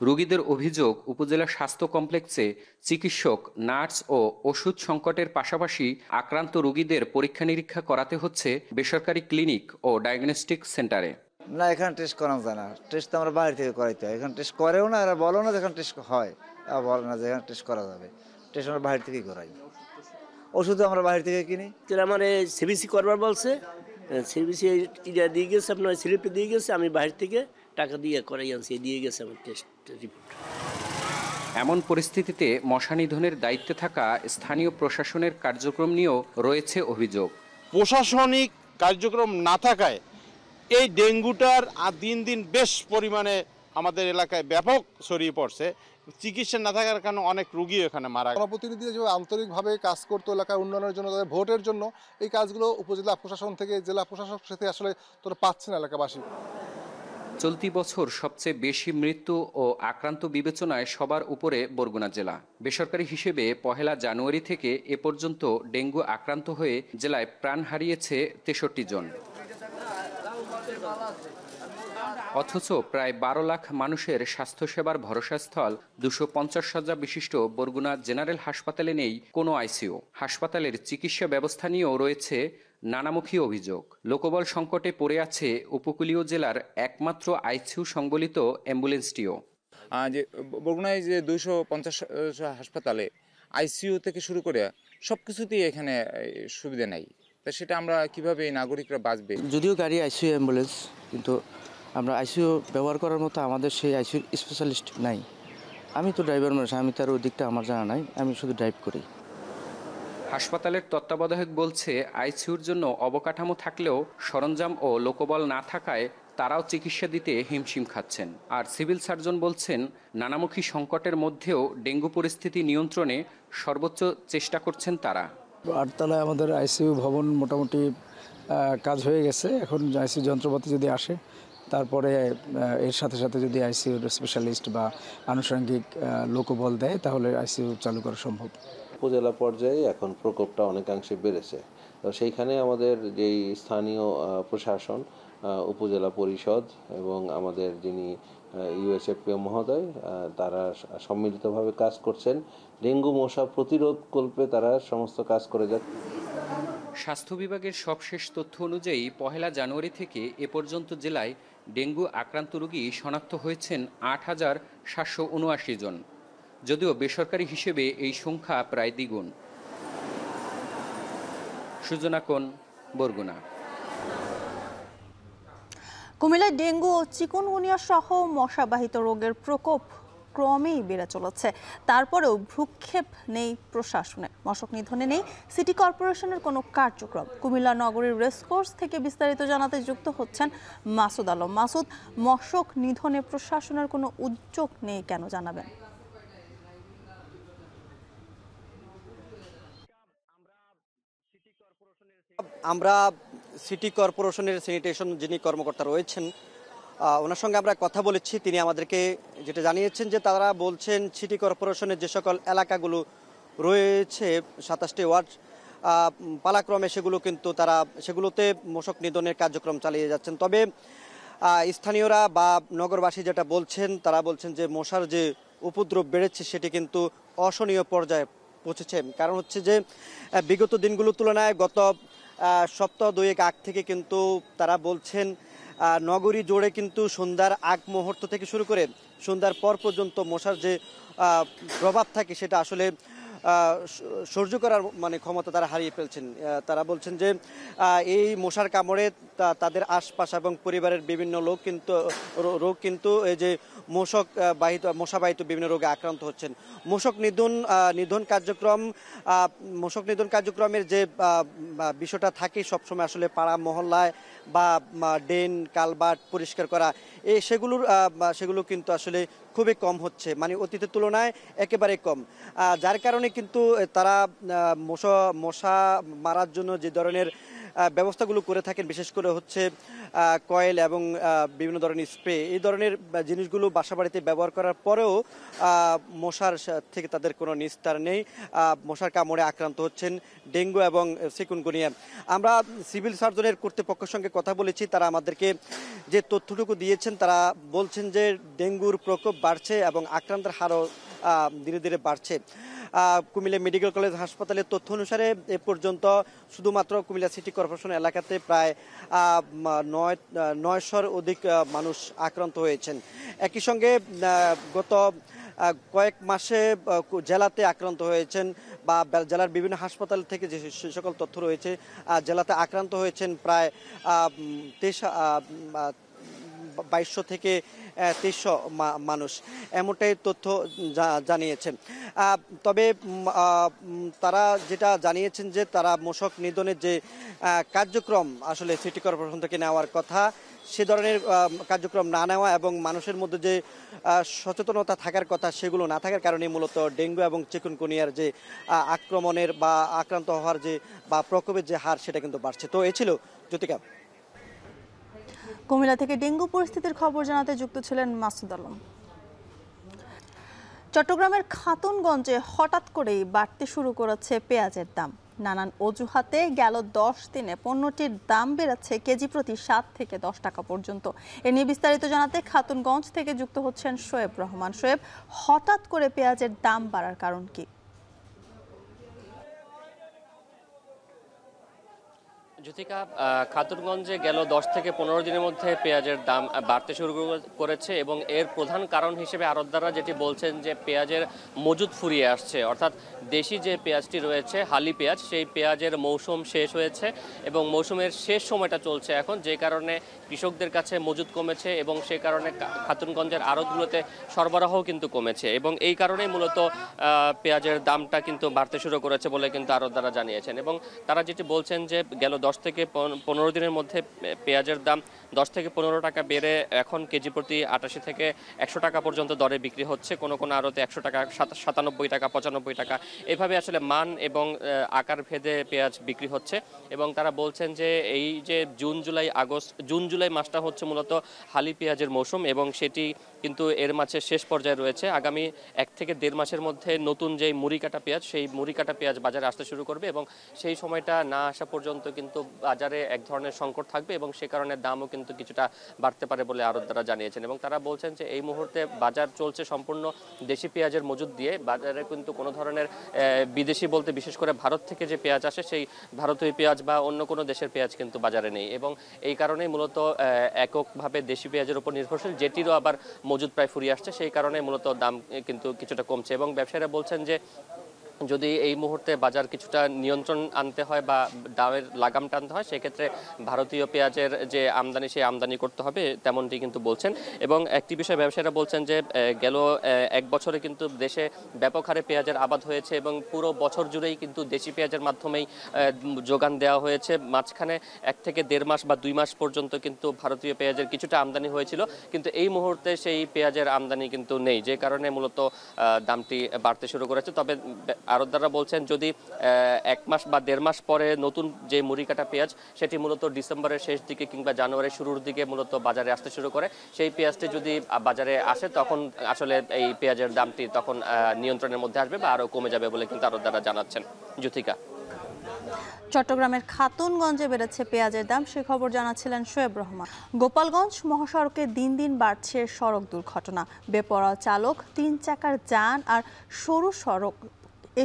রোগীদের অভিযোগ, উপজেলা স্বাস্থ্য কমপ্লেক্সে চিকিৎসক, নার্স ও ওষুধ সংকটের পাশাপাশি আক্রান্ত রোগীদের পরীক্ষা নিরীক্ষা করাতে হচ্ছে বেসরকারি ক্লিনিক ও ডায়াগনস্টিক সেন্টারে। না, এখানে টেস্ট করানো যায় না। টেস্ট তো আমরা বাইরে থেকে করাইতে হয়। এখানে টেস্ট করেও না, এরা বলো না যে এখানে টেস্ট হয়, বলে না যে এখানে টেস্ট করা যাবে। টেস্ট আমরা বাইরে থেকেই করাই, ওষুধও আমরা বাইরে থেকে কিনি। আমার সিবিসি করবার বলছে, সিবিসি দিয়ে গেছে, আপনার স্লিপ দিয়ে গেছে, আমি বাইরে থেকে টাকা দিয়ে করাই আনছি, দিয়ে গেছে আমার টেস্ট রিপোর্ট। এমন পরিস্থিতিতে মশা নিধনের দায়িত্বে থাকা স্থানীয় প্রশাসনের কার্যক্রম নিয়েও রয়েছে অভিযোগ। প্রশাসনিক কার্যক্রম না থাকায় এই ডেঙ্গুটার দিন দিন বেশ পরিমাণে আমাদের এলাকায় ব্যাপক ছড়িয়ে পড়ছে। চিকিৎসা না থাকার কারণে অনেক রোগী এখানে মারা গেছে। জনপ্রতিনিধিরা যেভাবে আন্তরিকভাবে কাজ করতো এলাকার উন্নয়নের জন্য, তাদের ভোটের জন্য, এই কাজগুলো উপজেলা প্রশাসন থেকে জেলা প্রশাসক সাথে আসলে তোরা পাচ্ছে না এলাকাবাসী। চলতি বছর সবচেয়ে বেশি মৃত্যু ও আক্রান্ত বিবেচনায় সবার উপরে বরগুনা জেলা। বেসরকারি হিসেবে 1 জানুয়ারি থেকে এ পর্যন্ত ডেঙ্গু আক্রান্ত হয়ে জেলায় প্রাণ হারিয়েছে 63 জন। অথচ প্রায় 12 লাখ মানুষের স্বাস্থ্যসেবার ভরসাস্থল 250 শয্যা বিশিষ্ট বরগুনা জেনারেল হাসপাতালে নেই কোনো আইসিইউ। হাসপাতালের চিকিৎসা ব্যবস্থা নিয়েও রয়েছে নানামুখী অভিযোগ। লোকবল সংকটে পড়ে আছে উপকূলীয় জেলার একমাত্র আইসিইউ সংবলিত অ্যাম্বুলেন্সটিও। যে বরগুনায় যে 250 হাসপাতালে আইসিইউ থেকে শুরু করে সব কিছুতেই এখানে সুবিধা নাই, তা সেটা আমরা কিভাবে নাগরিকরা বাঁচবে? যদিও গাড়ি আইসিইউ অ্যাম্বুলেন্স, কিন্তু আমরা আইসিইউ ব্যবহার করার মতো আমাদের সেই আইসিইউ স্পেশালিস্ট নাই। আমি তো ড্রাইভার মানুষ, আমি তার ওই দিকটা আমার জানা নাই, আমি শুধু ড্রাইভ করি। হাসপাতালের তত্ত্বাবধায়ক বলছে, আইসিইউর জন্য অবকাঠামো থাকলেও সরঞ্জাম ও লোকবল না থাকায় তারাও চিকিৎসা দিতে হিমশিম খাচ্ছেন। আর সিভিল সার্জন বলছেন, নানামুখী সংকটের মধ্যেও ডেঙ্গু পরিস্থিতি নিয়ন্ত্রণে সর্বোচ্চ চেষ্টা করছেন তারা। 8 তলায় আমাদের আইসিইউ ভবন মোটামুটি কাজ হয়ে গেছে। এখন আইসিইউ যন্ত্রপাতি যদি আসে, তারপরে এর সাথে সাথে যদি আইসিইউর স্পেশালিস্ট বা আনুষঙ্গিক লোকবল দেয়, তাহলে আইসিইউ চালু করা সম্ভব। উপজেলা পর্যায়ে এখন প্রকোপটা অনেকাংশে বেড়েছে। তো সেইখানে আমাদের যেই স্থানীয় প্রশাসন, উপজেলা পরিষদ এবং আমাদের যিনি ইউএসএফপিও মহোদয়, তারা সম্মিলিতভাবে কাজ করছেন। ডেঙ্গু মশা প্রতিরোধ কল্পে তারা সমস্ত কাজ করে যাচ্ছে। স্বাস্থ্য বিভাগের সবশেষ তথ্য অনুযায়ী 1 জানুয়ারি থেকে এ পর্যন্ত জেলায় ডেঙ্গু আক্রান্ত রোগী শনাক্ত হয়েছেন 8,779 জন। যদিও বেসরকারি হিসেবে এই সংখ্যা প্রায় দ্বিগুণ। সুজনা কোন, বরগুনা। কুমিল্লায় ডেঙ্গু ও চিকুনগুনিয়া সহ মশাবাহিত রোগের প্রকোপ ক্রমেই বেড়ে চলেছে। তারপরেও ভ্রুক্ষেপ নেই প্রশাসনের, মশক নিধনে নেই সিটি কর্পোরেশনের কোনো কার্যক্রম। কুমিল্লা নগরীর রেসকোর্স থেকে বিস্তারিত জানাতে যুক্ত হচ্ছেন মাসুদ আলম। মাসুদ, মশক নিধনে প্রশাসনের কোনো উদ্যোগ নেই কেন, জানাবেন? আমরা সিটি কর্পোরেশনের স্যানিটেশন যিনি কর্মকর্তা রয়েছেন, ওনার সঙ্গে আমরা কথা বলেছি। তিনি আমাদেরকে যেটা জানিয়েছেন যে তারা বলছেন সিটি কর্পোরেশনের যে সকল এলাকাগুলো রয়েছে 27টি ওয়ার্ড, পালাক্রমে সেগুলো কিন্তু তারা সেগুলোতে মশক নিধনের কার্যক্রম চালিয়ে যাচ্ছেন। তবে স্থানীয়রা বা নগরবাসী যেটা বলছেন, তারা বলছেন যে মশার যে উপদ্রব বেড়েছে সেটি কিন্তু অসহনীয় পর্যায়ে পৌঁছেছে। কারণ হচ্ছে যে বিগত দিনগুলোর তুলনায় গত সপ্তাহ 2 আগ থেকে কিন্তু তারা বলছেন নগরী জুড়ে কিন্তু সন্ধ্যার আগ মুহূর্ত থেকে শুরু করে সন্ধ্যার পর পর্যন্ত মশার যে প্রভাব থাকে সেটা আসলে সহ্য করার ক্ষমতা তারা হারিয়ে ফেলছেন। তারা বলছেন যে এই মশার কামড়ে তাদের আশপাশ এবং পরিবারের বিভিন্ন রোগ কিন্তু এই যে মশাবাহিত বিভিন্ন রোগে আক্রান্ত হচ্ছেন। মশক নিধন কার্যক্রমের যে বিষয়টা থাকে সবসময় আসলে পাড়া মহল্লায় বা ড্রেন কালভার্ট পরিষ্কার করা, সেগুলো কিন্তু আসলে খুবই কম হচ্ছে, অতীতের তুলনায় একেবারে কম। যার কারণে কিন্তু তারা মশা মারার জন্য যে ধরনের ব্যবস্থাগুলো করে থাকেন, বিশেষ করে হচ্ছে কয়েল এবং বিভিন্ন ধরনের স্প্রে, এই ধরনের জিনিসগুলো বাসাবাড়িতে ব্যবহার করার পরেও মশার থেকে তাদের কোনো নিস্তার নেই। মশার কামড়ে আক্রান্ত হচ্ছেন ডেঙ্গু এবং চিকুনগুনিয়া। আমরা সিভিল সার্জনের কর্তৃপক্ষের সঙ্গে কথা বলেছি, তারা আমাদেরকে যে তথ্যটুকু দিয়েছেন, তারা বলছেন যে ডেঙ্গুর প্রকোপ বাড়ছে এবং আক্রান্তের হারও ধীরে ধীরে বাড়ছে। কুমিল্লা মেডিকেল কলেজ হাসপাতালের তথ্য অনুসারে এ পর্যন্ত শুধুমাত্র কুমিল্লা সিটি কর্পোরেশন এলাকাতে প্রায় 900-র অধিক মানুষ আক্রান্ত হয়েছেন। একই সঙ্গে গত কয়েক মাসে জেলাতে আক্রান্ত হয়েছেন বা জেলার বিভিন্ন হাসপাতাল থেকে যে সকল তথ্য রয়েছে, জেলাতে আক্রান্ত হয়েছেন প্রায় 2200 থেকে 2300 মানুষ, এমনটাই তথ্য জানিয়েছেন। তবে তারা যেটা জানিয়েছেন যে তারা মশক নিধনের যে কার্যক্রম আসলে সিটি কর্পোরেশন থেকে নেওয়ার কথা, সে ধরনের কার্যক্রম না নেওয়া এবং মানুষের মধ্যে যে সচেতনতা থাকার কথা সেগুলো না থাকার কারণে মূলত ডেঙ্গু এবং চিকুনগুনিয়ার যে আক্রমণের বা আক্রান্ত হওয়ার যে বা প্রকোপের যে হার সেটা কিন্তু বাড়ছে। তো এই ছিল জ্যোতিকা। কুমিল্লা থেকে ডেঙ্গু পরিস্থিতির খবর জানাতে যুক্ত ছিলেন মাসুদ আলম। চট্টগ্রামের খাতুনগঞ্জে হঠাৎ করেই বাড়তে শুরু করেছে পেঁয়াজের দাম। নানান অজুহাতে গেল 10 দিনে পণ্যটির দাম বেড়েছে কেজি প্রতি 7 থেকে 10 টাকা পর্যন্ত। এ নিয়ে বিস্তারিত জানাতে খাতুনগঞ্জ থেকে যুক্ত হচ্ছেন শোয়েব রহমান। শোয়েব, হঠাৎ করে পেঁয়াজের দাম বাড়ার কারণ কি? জ্যোতিকা, খাতুনগঞ্জে গেল 10 থেকে 15 দিনের মধ্যে পেঁয়াজের দাম বাড়তে শুরু করেছে এবং এর প্রধান কারণ হিসেবে আড়তদাররা যেটি বলছেন যে পেঁয়াজের মজুদ ফুরিয়ে আসছে, অর্থাৎ দেশি যে পেঁয়াজটি রয়েছে হালি পেঁয়াজ, সেই পেঁয়াজের মৌসুম শেষ হয়েছে এবং মৌসুমের শেষ সময়টা চলছে এখন, যে কারণে কৃষকদের কাছে মজুদ কমেছে এবং সে কারণে খাতুনগঞ্জের আড়তগুলোতে সরবরাহও কিন্তু কমেছে এবং এই কারণেই মূলত পেঁয়াজের দামটা কিন্তু বাড়তে শুরু করেছে বলে কিন্তু আড়তদাররা জানিয়েছেন। এবং তারা যেটি বলছেন যে গেল 10 থেকে 15 দিনের মধ্যে পেঁয়াজের দাম 10 থেকে 15 টাকা বেড়ে এখন কেজি প্রতি 88 থেকে 100 টাকা পর্যন্ত দরে বিক্রি হচ্ছে। কোনো কোনো আড়তে 100 টাকা, 97 টাকা, 95 টাকা, এভাবে আসলে মান এবং আকার ভেদে পেঁয়াজ বিক্রি হচ্ছে। এবং তারা বলছেন যে এই যে জুন জুলাই মাসটা হচ্ছে মূলত হালি পেঁয়াজের মৌসুম এবং সেটি কিন্তু এর মাঝে শেষ পর্যায়ে রয়েছে। আগামী 1 থেকে 1.5 মাসের মধ্যে নতুন যে মুড়ি কাটা পেঁয়াজ, সেই মুড়ি কাটা পেঁয়াজ বাজারে আসতে শুরু করবে এবং সেই সময়টা না আসা পর্যন্ত কিন্তু বাজারে এক ধরনের সংকট থাকবে এবং সে কারণে দামও কিন্তু কিছুটা বাড়তে পারে বলে আড়তদাররা জানিয়েছেন। এবং তারা বলছেন যে এই মুহূর্তে বাজার চলছে সম্পূর্ণ দেশি পেঁয়াজের মজুদ দিয়ে। বাজারে কিন্তু কোনো ধরনের বিদেশি বলতে বিশেষ করে ভারত থেকে যে পেঁয়াজ আসে সেই ভারতীয় পেঁয়াজ বা অন্য কোনো দেশের পেঁয়াজ কিন্তু বাজারে নেই এবং এই কারণেই মূলত এককভাবে দেশি পেঁয়াজের উপর নির্ভরশীল, যেটিরও আবার মজুদ প্রায় ফুরিয়ে আসছে, সেই কারণে মূলত দাম কিন্তু কিছুটা কমছে। এবং ব্যবসায়ীরা বলছেন যে যদি এই মুহূর্তে বাজার কিছুটা নিয়ন্ত্রণ আনতে হয় বা দামের লাগাম টানতে হয়, সেক্ষেত্রে ভারতীয় পেঁয়াজের যে আমদানি, সেই আমদানি করতে হবে, তেমনটি কিন্তু বলছেন। এবং একটি বিষয় ব্যবসায়ীরা বলছেন যে গেল 1 বছরে কিন্তু দেশে ব্যাপক হারে পেঁয়াজের আবাদ হয়েছে এবং পুরো বছর জুড়েই কিন্তু দেশি পেঁয়াজের মাধ্যমেই যোগান দেওয়া হয়েছে। মাঝখানে 1 থেকে 1.5 মাস বা 2 মাস পর্যন্ত কিন্তু ভারতীয় পেঁয়াজের কিছুটা আমদানি হয়েছিল, কিন্তু এই মুহূর্তে সেই পেঁয়াজের আমদানি কিন্তু নেই, যে কারণে মূলত দামটি বাড়তে শুরু করেছে। তবে আড়তদাররা বলছেন যদি 1 মাস বা 1.5 মাস পরে নতুন যে মুড়ি কাটা পেঁয়াজ, সেটি মূলত ডিসেম্বরের শেষ দিকে কিংবা জানুয়ারির শুরুর দিকে মূলত বাজারে আসতে শুরু করে, সেই পেঁয়াজটি যদি বাজারে আসে তখন আসলে এই পেঁয়াজের দামটি তখন নিয়ন্ত্রণের মধ্যে আসবে বা আরও কমে যাবে বলে কিন্তু আড়তদাররা জানাচ্ছেন। জ্যোতিকা। চট্টগ্রামের খাতুনগঞ্জে বেড়েছে পেঁয়াজের দাম, সে খবর জানাচ্ছিলেন শোয়েব রহমান। গোপালগঞ্জ মহাসড়কে দিন দিন বাড়ছে সড়ক দুর্ঘটনা। বেপরোয়া চালক, 3 চাকার যান আর সরু সড়ক,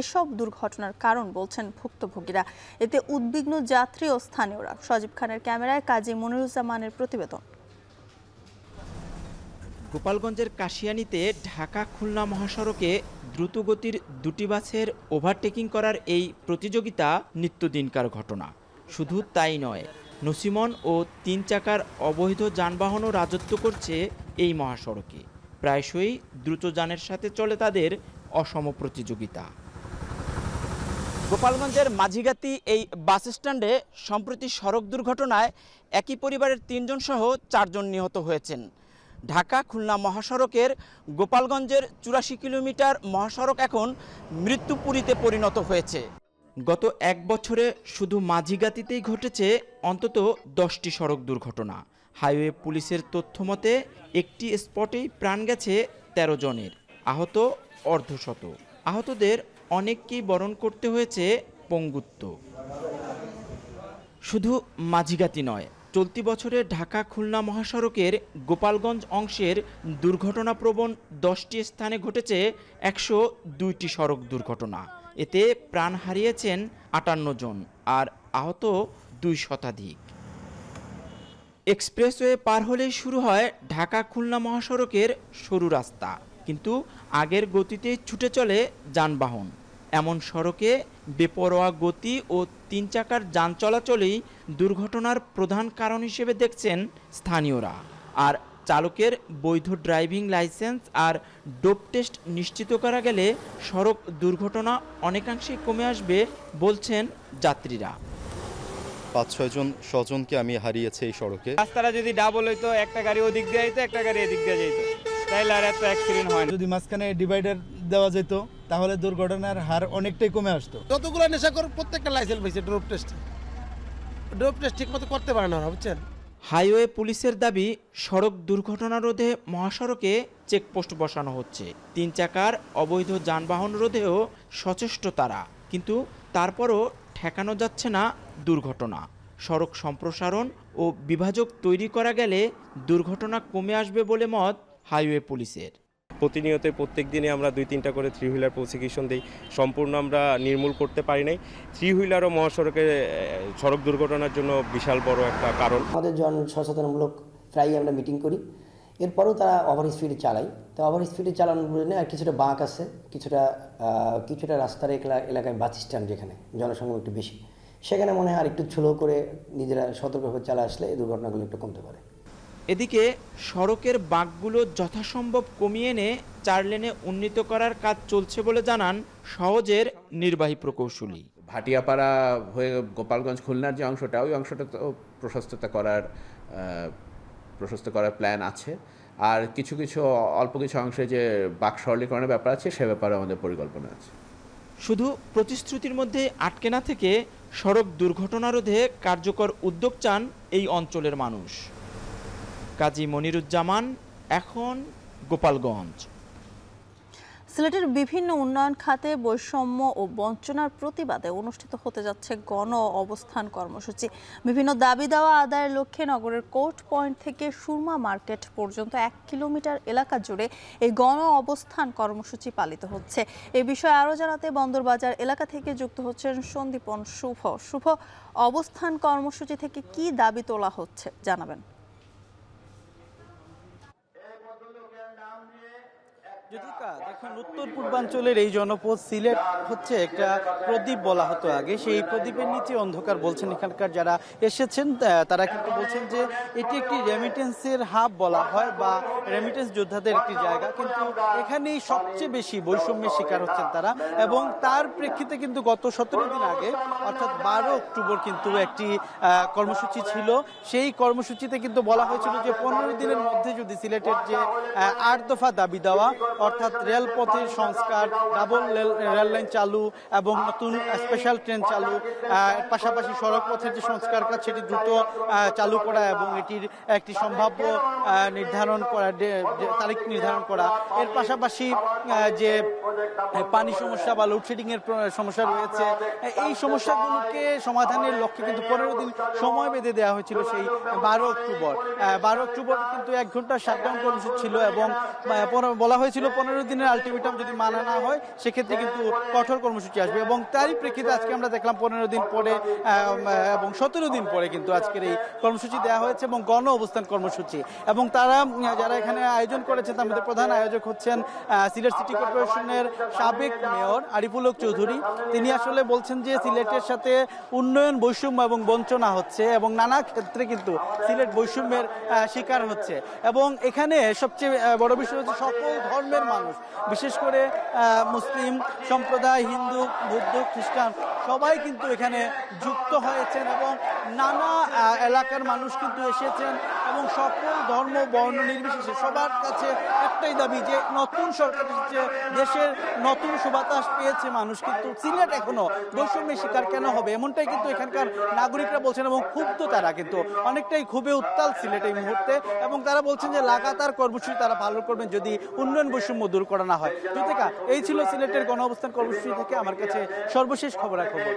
এসব দুর্ঘটনার কারণ বলছেন ভুক্তভোগীরা। এতে উদ্বিগ্ন যাত্রী ও স্থানীয়রা। সজীব খানের ক্যামেরায় কাজী মনিরুজ্জামানের প্রতিবেদন। গোপালগঞ্জের কাশিয়ানীতে ঢাকা খুলনা মহাসড়কে দ্রুতগতির 2টি বাসের ওভারটেকিং করার এই প্রতিযোগিতা নিত্যদিনকার ঘটনা। শুধু তাই নয়, নসিমন ও 3 চাকার অবৈধ যানবাহনও রাজত্ব করছে এই মহাসড়কে। প্রায়শই দ্রুতযানের সাথে চলে তাদের অসম প্রতিযোগিতা। গোপালগঞ্জের মাঝিগাতি এই বাস স্ট্যান্ডে সম্প্রতি সড়ক দুর্ঘটনায় একই পরিবারের 3 জন সহ 4 জন নিহত হয়েছেন। ঢাকা খুলনা মহাসড়কের গোপালগঞ্জের 84 কিলোমিটার মহাসড়ক এখন মৃত্যুপুরীতে পরিণত হয়েছে। গত 1 বছরে শুধু মাঝিগাতিতেই ঘটেছে অন্তত 10টি সড়ক দুর্ঘটনা। হাইওয়ে পুলিশের তথ্যমতে একটি স্পটেই প্রাণ গেছে 13 জনের, আহত অর্ধশত। আহতদের অনেককেই বরণ করতে হয়েছে পঙ্গুত্ব। শুধু মাঝিগাতি নয়, চলতি বছরে ঢাকা খুলনা মহাসড়কের গোপালগঞ্জ অংশের দুর্ঘটনাপ্রবণ 10টি স্থানে ঘটেছে 102টি সড়ক দুর্ঘটনা। এতে প্রাণ হারিয়েছেন 58 জন আর আহত 2 শতাধিক। এক্সপ্রেসওয়ে পার হলেই শুরু হয় ঢাকা খুলনা মহাসড়কের সরু রাস্তা, কিন্তু আগের গতিতে ছুটে চলে যানবাহন। এমন সড়কে বেপরোয়া গতি ও 3 চাকার যান চলাচলেই দুর্ঘটনার প্রধান কারণ হিসেবে দেখছেন স্থানীয়রা। আর চালকের বৈধ ড্রাইভিং লাইসেন্স আর ডোপ টেস্ট নিশ্চিত করা গেলে সড়ক দুর্ঘটনা অনেকাংশেই কমে আসবে বলছেন যাত্রীরা। 5-6 জন স্বজনকে আমি হারিয়েছি এই সড়কে। রাস্তাটা যদি ডাবল হইতো, একটা গাড়ি ওদিক দিয়ে যেত, একটা গাড়ি এদিক দিয়ে যেত, তাইলে আর এত অ্যাক্সিডেন্ট হয় না। যদি মাঝখানে ডিভাইডার দেওয়া যেত তাহলে দুর্ঘটনার হার অনেকটাই কমে আসতো। যতগুলো নেশাখোর প্রত্যেকটা লাইসেন্স পেয়েছে ড্রপ টেস্ট ঠিক মতো করতে পারে না, বুঝছেন। হাইওয়ে পুলিশের দাবি, সড়ক দুর্ঘটনা রোধে মহাসড়কে চেকপোস্ট বসানো হচ্ছে। 3 চাকার অবৈধ যানবাহন রোধেও সচেষ্ট তারা, কিন্তু তারপরও ঠেকানো যাচ্ছে না দুর্ঘটনা। সড়ক সম্প্রসারণ ও বিভাজক তৈরি করা গেলে দুর্ঘটনা কমে আসবে বলে মত হাইওয়ে পুলিশের। প্রতিনিয়ত প্রত্যেক দিনে আমরা 2-3টা করে 3 হুইলার প্রসিকিউশন দিই। সম্পূর্ণ আমরা নির্মূল করতে পারি নাই। 3 হুইলারও মহাসড়কে সড়ক দুর্ঘটনার জন্য বিশাল বড় একটা কারণ। আমাদের জন সচেতনমূলক প্রায়ই আমরা মিটিং করি, এরপরেও তারা ওভার স্পিডে চালায়। তো ওভার স্পিডে চালানোর জন্য আর কিছুটা বাঁক আছে, কিছুটা রাস্তার এলাকায় বাস স্ট্যান্ড যেখানে জনসংখ্যা একটু বেশি, সেখানে মনে হয় আর একটু স্লো করে নিজেরা সতর্কভাবে চালা আসলে এই দুর্ঘটনাগুলো একটু কমতে পারে। এদিকে সড়কের বাঁকগুলো যথাসম্ভব কমিয়ে এনে 4 লেনে উন্নীত করার কাজ চলছে বলে জানান সহজের নির্বাহী প্রকৌশলী। ভাটিয়াপাড়া হয়ে গোপালগঞ্জ খুলনার যে অংশটা, ওই অংশটা তো প্রশস্ততা করার প্রশস্ত করার প্ল্যান আছে। আর কিছু কিছু অল্প কিছু অংশে যে বাক সরলীকরণের ব্যাপার আছে সে ব্যাপারে আমাদের পরিকল্পনা আছে। শুধু প্রতিশ্রুতির মধ্যে আটকে না থেকে সড়ক দুর্ঘটনা রোধে কার্যকর উদ্যোগ চান এই অঞ্চলের মানুষ। কাজী মনিরুজ্জামান, এখন গোপালগঞ্জ। সিলেটের বিভিন্ন উন্নয়ন খাতে বৈষম্য ও বঞ্চনার প্রতিবাদে অনুষ্ঠিত হতে যাচ্ছে গণ অবস্থান কর্মসূচি। বিভিন্ন দাবি দেওয়া আদায়ের লক্ষ্যে নগরের কোর্ট পয়েন্ট থেকে সুরমা মার্কেট পর্যন্ত 1 কিলোমিটার এলাকা জুড়ে এই গণ অবস্থান কর্মসূচি পালিত হচ্ছে। এ বিষয়ে আরও জানাতে বন্দরবাজার এলাকা থেকে যুক্ত হচ্ছেন সন্দীপন শুভ। শুভ, অবস্থান কর্মসূচি থেকে কি দাবি তোলা হচ্ছে জানাবেন। দেখুন, উত্তর পূর্বাঞ্চলের এই জনপদ সিলেট হচ্ছে একটা প্রদীপ বলা হতো আগে। সেই প্রদীপের নিচে অন্ধকার বলছেন এখানকার যারা এসেছেন, তারা কিন্তু বলছেন যে এটি একটি রেমিটেন্সের হাব বলা হয় বা রেমিটেন্স যোদ্ধাদের একটি জায়গা, কিন্তু এখানেই সবচেয়ে বেশি বৈষম্যের শিকার হচ্ছেন তারা। এবং তার প্রেক্ষিতে কিন্তু গত 17 দিন আগে অর্থাৎ 12 অক্টোবর কিন্তু একটি কর্মসূচি ছিল। সেই কর্মসূচিতে কিন্তু বলা হয়েছিল যে 15 দিনের মধ্যে যদি সিলেটের যে 8 দফা দাবি দেওয়া অর্থাৎ রেলপথের সংস্কার, ডাবল রেল লাইন চালু এবং নতুন স্পেশাল ট্রেন চালু, পাশাপাশি সড়ক পথের যে সংস্কার কাজ সেটি দ্রুত চালু করা এবং এটির একটি সম্ভাব্য নির্ধারণ করা, তারিখ নির্ধারণ করা, এর পাশাপাশি যে পানি সমস্যা বা লোডশেডিং এর সমস্যা রয়েছে এই সমস্যাগুলোকে সমাধানের লক্ষ্যে কিন্তু 15 দিন সময় বেঁধে দেওয়া হয়েছিল। সেই 12 অক্টোবর কিন্তু 1 ঘন্টা শাটডাউন কর্মসূচি ছিল এবং বলা হয়েছিল 15 দিনের আলটিমেটাম যদি মানা না হয় সেক্ষেত্রে কিন্তু কঠোর কর্মসূচি আসবে। এবং তারই প্রেক্ষিতে আজকে আমরা দেখলাম 15 দিন পরে এবং 17 দিন পরে কিন্তু আজকের এই কর্মসূচি দেওয়া হয়েছে এবং গণ অবস্থান কর্মসূচি। এবং তারা যারা এখানে আয়োজন করেছেন তার মধ্যে প্রধান আয়োজক হচ্ছেন সিলেট সিটি কর্পোরেশনের সাবেক মেয়র আরিফুল হক চৌধুরী। তিনি আসলে বলছেন যে সিলেটের সাথে উন্নয়ন, বৈষম্য এবং বঞ্চনা হচ্ছে এবং নানা ক্ষেত্রে কিন্তু সিলেট বৈষম্যের শিকার হচ্ছে। এবং এখানে সবচেয়ে বড় বিষয় হচ্ছে সকল ধর্মের মানুষ, বিশেষ করে মুসলিম সম্প্রদায়, হিন্দু, বৌদ্ধ, খ্রিস্টান সবাই কিন্তু এখানে যুক্ত হয়েছেন এবং নানা এলাকার মানুষ কিন্তু এসেছেন এবং সকল ধর্ম বর্ণ নির্বিশেষে সবার কাছে একটাই দাবি যে নতুন সরকার এসেছে, দেশের নতুন সুবাতাস পেয়েছে মানুষ, কিন্তু সিলেট এখনো বৈষম্যের শিকার কেন হবে এমনটাই কিন্তু এখানকার নাগরিকরা বলছেন এবং ক্ষুব্ধ তারা কিন্তু অনেকটাই খুবই উত্তাল সিলেট এই মুহূর্তে। এবং তারা বলছেন যে লাগাতার কর্মসূচি তারা পালন করবেন যদি উন্নয়ন বৈষম্য দূর করা না হয়। যুতিকা, এই ছিল সিলেটের গণ অবস্থান কর্মসূচি থেকে আমার কাছে সর্বশেষ খবরাখবর।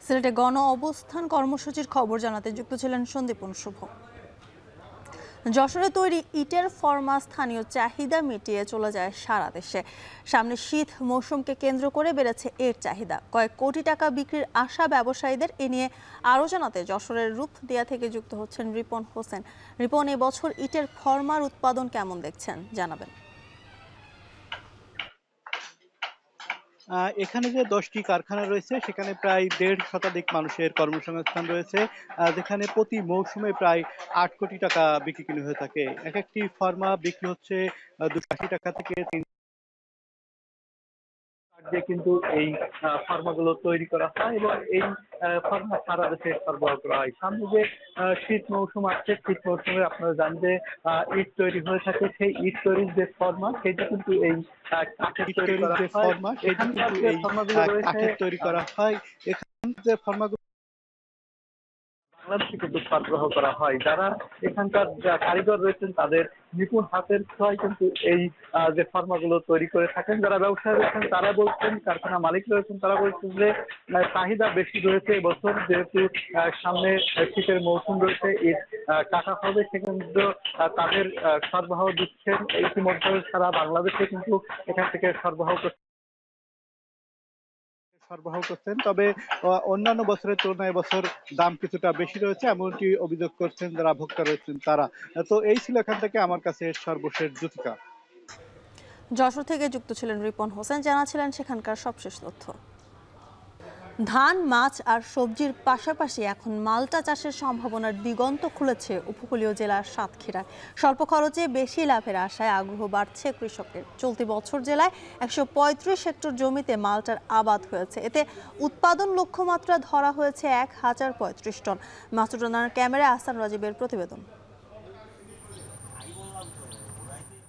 সিলেটে গণ অবস্থান কর্মসূচির খবর জানাতে যুক্ত ছিলেন সন্দীপন শুভ। যশোরে তৈরি ইটের ফরমা স্থানীয় চাহিদা মিটিয়ে চলে যায় সারা দেশে। সামনে শীত মৌসুমকে কেন্দ্র করে বেড়েছে এর চাহিদা। কয়েক কোটি টাকা বিক্রির আশা ব্যবসায়ীদের। এ নিয়ে আরও জানাতে যশোরের রূপদিয়া থেকে যুক্ত হচ্ছেন রিপন হোসেন। রিপন, এবছর ইটের ফরমার উৎপাদন কেমন দেখছেন জানাবেন। এখানে যে 10টি কারখানা রয়েছে সেখানে প্রায় 1.5 শতাধিক মানুষের কর্মসংস্থান রয়েছে, যেখানে প্রতি মৌসুমে প্রায় 8 কোটি টাকা বিক্রি কিনে হয়ে থাকে। এক একটি ফার্মা বিক্রি হচ্ছে 280 টাকা থেকে 3 দিয়ে কিন্তু এই ফার্মাগুলো তৈরি করা হয় এবং এই ফার্মা সারা দেশে সরবরাহ করা হয়। সামনে যে শীত মৌসুম আসছে, শীত মৌসুমে আপনারা জানেন যে ইট তৈরি হয়ে থাকে। সেই ইট তৈরির যে ফার্মা সেটা কিন্তু এই কাঠের তৈরি করা হয়। এখানে যে ফার্মাগুলো বাংলাদেশে কিন্তু সরবরাহ করা হয়। যারা এখানকার কারিগর রয়েছেন তাদের নিপুণ হাতের ছোঁয়ায় কিন্তু এই যে ফার্মাগুলো তৈরি করে থাকেন। যারা ব্যবসায়ী রয়েছেন তারা বলছেন, কারখানা মালিক রয়েছেন তারা বলছেন যে চাহিদা বেশি রয়েছে এবছর, যেহেতু সামনে শীতের মৌসুম রয়েছে, ঈদ কাটা হবে, সেক্ষেত্রে তাদের সরবরাহ দিচ্ছেন। ইতিমধ্যে সারা বাংলাদেশে কিন্তু এখান থেকে সরবরাহ করছেন। তবে অন্যান্য বছরের তুলনায় এবছর দাম কিছুটা বেশি রয়েছে এমনটি অভিযোগ করছেন যারা ভোক্তা রয়েছেন তারা। তো এই ছিল এখান থেকে আমার কাছে সর্বশেষ যুতিকা। যশোর থেকে যুক্ত ছিলেন রিপন হোসেন, জানাছিলেন সেখানকার সবশেষ তথ্য। ধান, মাছ আর সবজির পাশাপাশি এখন মাল্টা চাষের সম্ভাবনার দিগন্ত খুলেছে উপকূলীয় জেলার সাতক্ষীরায়। স্বল্প খরচে বেশি লাভের আশায় আগ্রহ বাড়ছে কৃষকের। চলতি বছর জেলায় 135 হেক্টর জমিতে মাল্টার আবাদ হয়েছে। এতে উৎপাদন লক্ষ্যমাত্রা ধরা হয়েছে 1035 টন। মাসুদ রানার ক্যামেরায় আহসান রাজীবের প্রতিবেদন।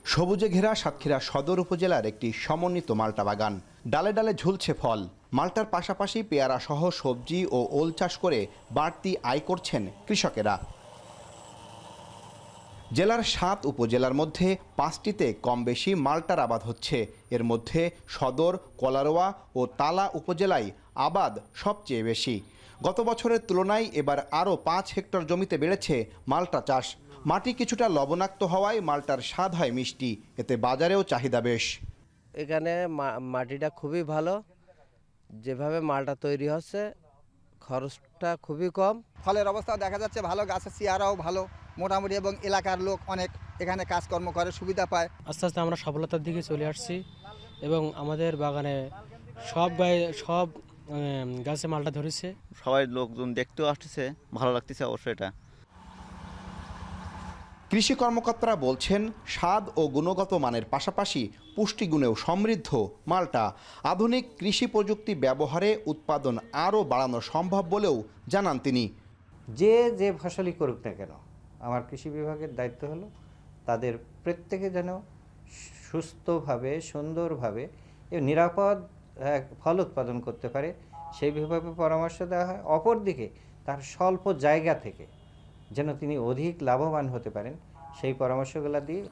সবুজে ঘেরা সাতক্ষীরা সদর উপজেলার একটি সমন্বিত মাল্টা বাগান, ডালে ডালে ঝুলছে ফল। মাল্টার পাশাপাশি পেয়ারা সহ সবজি ও ওল চাষ করে বাড়তি আয় করছেন কৃষকেরা। জেলার 7 উপজেলার মধ্যে 5টিতে কম বেশি মাল্টার আবাদ হচ্ছে। এর মধ্যে সদর, কলারোয়া ও তালা উপজেলায় আবাদ সবচেয়ে বেশি। গত বছরের তুলনায় এবার আরও 5 হেক্টর জমিতে বেড়েছে মাল্টা চাষ। মাটি কিছুটা লবণাক্ত হওয়ায় মাল্টার স্বাদ হয় মিষ্টি, এতে বাজারেও চাহিদা বেশ। এখানে মাটিটা খুবই ভালো, যেভাবে মালটা তৈরি হচ্ছে খরচটা খুবই কম। ফলের অবস্থা দেখা যাচ্ছে ভালো, গাছের চেয়ারাও ভালো মোটামুটি, এবং এলাকার লোক অনেক এখানে কাজকর্ম করে সুবিধা পায়। আস্তে আস্তে আমরা সফলতার দিকে চলে আসছি এবং আমাদের বাগানে সব গাছে মালটা ধরেছে। সবাই লোকজন দেখতেও আসতেছে, ভালো লাগতেছে অবশ্যই। এটা কৃষি কর্মকর্তারা বলছেন স্বাদ ও গুণগত মানের পাশাপাশি পুষ্টিগুণেও সমৃদ্ধ মাল্টা। আধুনিক কৃষি প্রযুক্তি ব্যবহারে উৎপাদন আরও বাড়ানো সম্ভব বলেও জানান তিনি। যে ফসলই করুক না কেন, আমার কৃষি বিভাগের দায়িত্ব হলো তাদের প্রত্যেকে যেন সুস্থভাবে, সুন্দরভাবে নিরাপদ ফল উৎপাদন করতে পারে, সেইভাবে পরামর্শ দেওয়া হয়। অপরদিকে তার স্বল্প জায়গা থেকে যেন তিনি অধিক লাভবান হতে পারেন, সেই পরামর্শগুলো দিয়ে।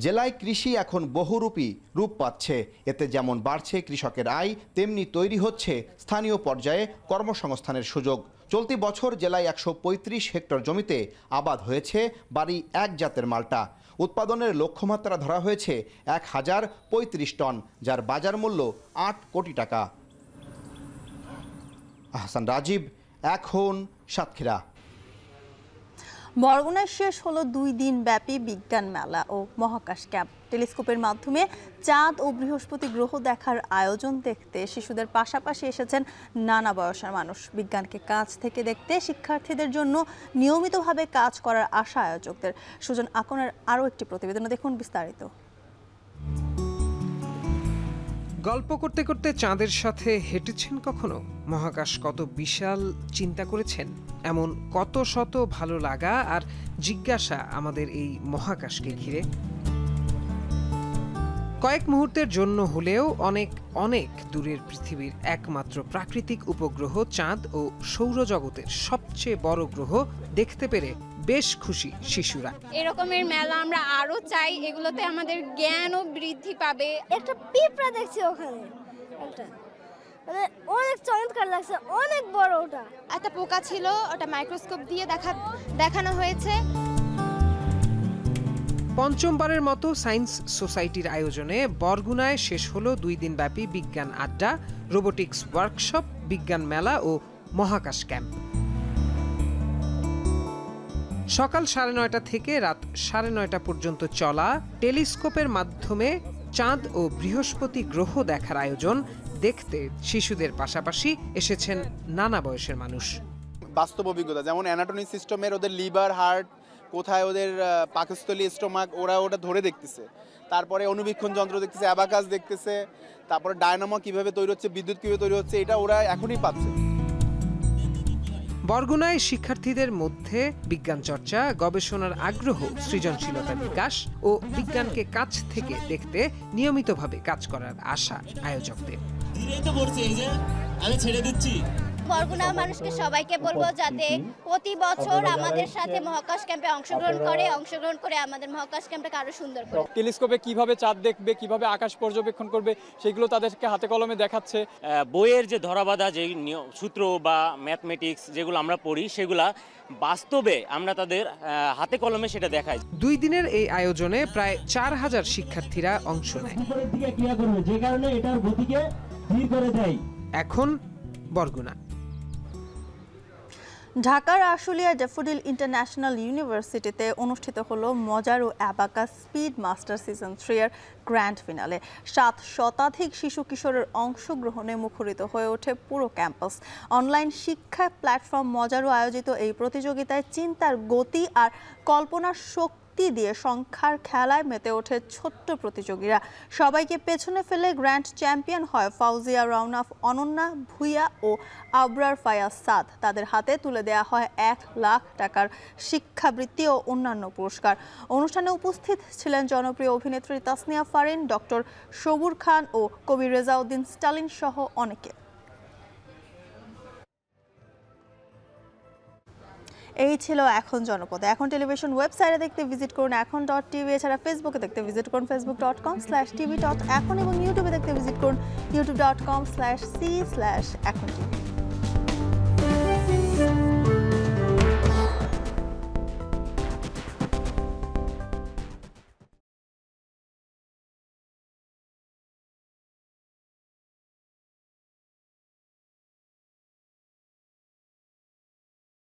জেলায় কৃষি এখন বহুরূপী রূপ পাচ্ছে। এতে যেমন বাড়ছে কৃষকের আয়, তেমনি তৈরি হচ্ছে স্থানীয় পর্যায়ে কর্মসংস্থানের সুযোগ। চলতি বছর জেলায় 135 হেক্টর জমিতে আবাদ হয়েছে বাড়ি এক জাতের মাল্টা। উৎপাদনের লক্ষ্যমাত্রা ধরা হয়েছে 1035 টন, যার বাজার মূল্য 8 কোটি টাকা। আহসান রাজীব, এখন সাতক্ষীরা। বরগুনায় শেষ হলো 2 দিন ব্যাপী বিজ্ঞান মেলা ও মহাকাশ ক্যাম্প। টেলিস্কোপের মাধ্যমে চাঁদ ও বৃহস্পতি গ্রহ দেখার আয়োজন দেখতে শিশুদের পাশাপাশি এসেছেন নানা বয়সের মানুষ। বিজ্ঞানকে কাছ থেকে দেখতে শিক্ষার্থীদের জন্য নিয়মিতভাবে কাজ করার আশা আয়োজকদের। সুজন আকনের আরও একটি প্রতিবেদন দেখুন বিস্তারিত। গল্প করতে করতে চাঁদের সাথে হেঁটেছেন কখনো? মহাকাশ কত বিশাল চিন্তা করেছেন? এমন কত শত ভালো লাগা আর জিজ্ঞাসা আমাদের এই মহাকাশকে ঘিরে। কয়েক মুহূর্তের জন্য হলেও অনেক অনেক দূরের পৃথিবীর একমাত্র প্রাকৃতিক উপগ্রহ চাঁদ ও সৌরজগতের সবচেয়ে বড় গ্রহ দেখতে পেরে বেশ খুশি শিশুরা। এরকমের মেলা আমরা আরো চাই, এগুলোতে আমাদের জ্ঞানও বৃদ্ধি পাবে। একটা পিঁপড়া দেখছি ওখানে, অনেক চমৎকার লাগছে, অনেক বড়। ওটা একটা পোকা ছিল, ওটা মাইক্রোস্কোপ দিয়ে দেখানো হয়েছে। পঞ্চমবারের মতো সায়েন্স সোসাইটির আয়োজনে বরগুনায় শেষ হলো 2 দিন ব্যাপী বিজ্ঞান আড্ডা, রোবোটিক্স ওয়ার্কশপ, বিজ্ঞান মেলা ও মহাকাশ ক্যাম্প। সকাল 9:30 থেকে রাত 9:30 পর্যন্ত চলা টেলিস্কোপের মাধ্যমে চাঁদ ও বৃহস্পতি গ্রহ দেখার আয়োজন দেখতে শিশুদের পাশাপাশি এসেছেন নানা বয়সের মানুষ। বাস্তব অভিজ্ঞতা, যেমন অ্যানাটমি সিস্টেমের ওদের লিভার, হার্ট কোথায়, ওদের পাকস্থলী, স্টোমাক, ওটা ধরে দেখতেছে। তারপরে অনুবীক্ষণ যন্ত্র দেখতেছে, অ্যাবাকাস দেখতেছে, তারপরে ডায়নামো কিভাবে তৈরি হচ্ছে, বিদ্যুৎ কিভাবে তৈরি হচ্ছে, এটা ওরা এখনই পাচ্ছে। বরগুনায় শিক্ষার্থীদের মধ্যে বিজ্ঞান চর্চা, গবেষণার আগ্রহ, সৃজনশীলতার বিকাশ ও বিজ্ঞানকে কাছ থেকে দেখতে নিয়মিতভাবে কাজ করার আশা আয়োজকদের। বরগুনার মানুষকে সবাইকে বলবো যাতে প্রতি বছর আমাদের সাথে মহাকাশ ক্যাম্পে অংশগ্রহণ করে আমাদের মহাকাশ ক্যাম্পটাকে আরো সুন্দর করে। টেলিস্কোপে কিভাবে চাঁদ দেখবে, কিভাবে আকাশ পর্যবেক্ষণ করবে, সেগুলো তাদেরকে হাতে কলমে দেখাচ্ছে। বইয়ের যে ধরাবাঁধা যে সূত্র বা ম্যাথমেটিক্স যেগুলো আমরা পড়ি, সেগুলা বাস্তবে আমরা তাদের হাতে কলমে সেটা দেখাই। 2 দিনের এই আয়োজনে প্রায় 4000 শিক্ষার্থীরা অংশ নেয়। এখন বরগুনা। ঢাকার আশুলিয়া ড্যাফোডিল ইন্টারন্যাশনাল ইউনিভার্সিটিতে অনুষ্ঠিত হলো মজারু অ্যাবাকাস স্পিড মাস্টার সিজন 3 এর গ্র্যান্ড ফিনালে। 7 শতাধিক শিশু কিশোরের অংশগ্রহণে মুখরিত হয়ে ওঠে পুরো ক্যাম্পাস। অনলাইন শিক্ষা প্ল্যাটফর্ম মজারু আয়োজিত এই প্রতিযোগিতায় চিন্তার গতি আর কল্পনার শক্তি যুক্তি দিয়ে সংখ্যার খেলায় মেতে ওঠে ছোট্ট প্রতিযোগীরা। সবাইকে পেছনে ফেলে গ্র্যান্ড চ্যাম্পিয়ন হয় ফাউজিয়া রাউনাফ, অনন্যা ভুইয়া ও আবরার ফায়াজ সাদ। তাদের হাতে তুলে দেওয়া হয় 1 লাখ টাকার শিক্ষাবৃত্তি ও অন্যান্য পুরস্কার। অনুষ্ঠানে উপস্থিত ছিলেন জনপ্রিয় অভিনেত্রী তাসনিয়া ফারিন, ডক্টর সবুর খান ও কবি রেজাউদ্দিন স্টালিন সহ অনেকে। এই ছিল এখন জনপদে। এখন টেলিভিশন ওয়েবসাইটে দেখতে ভিজিট করুন এখন.tv, এছাড়া ফেসবুকে দেখতে ভিজিট করুন facebook.com/tv.এখন এবং ইউটিউবে দেখতে ভিজিট করুন youtube.com/c/এখন TV।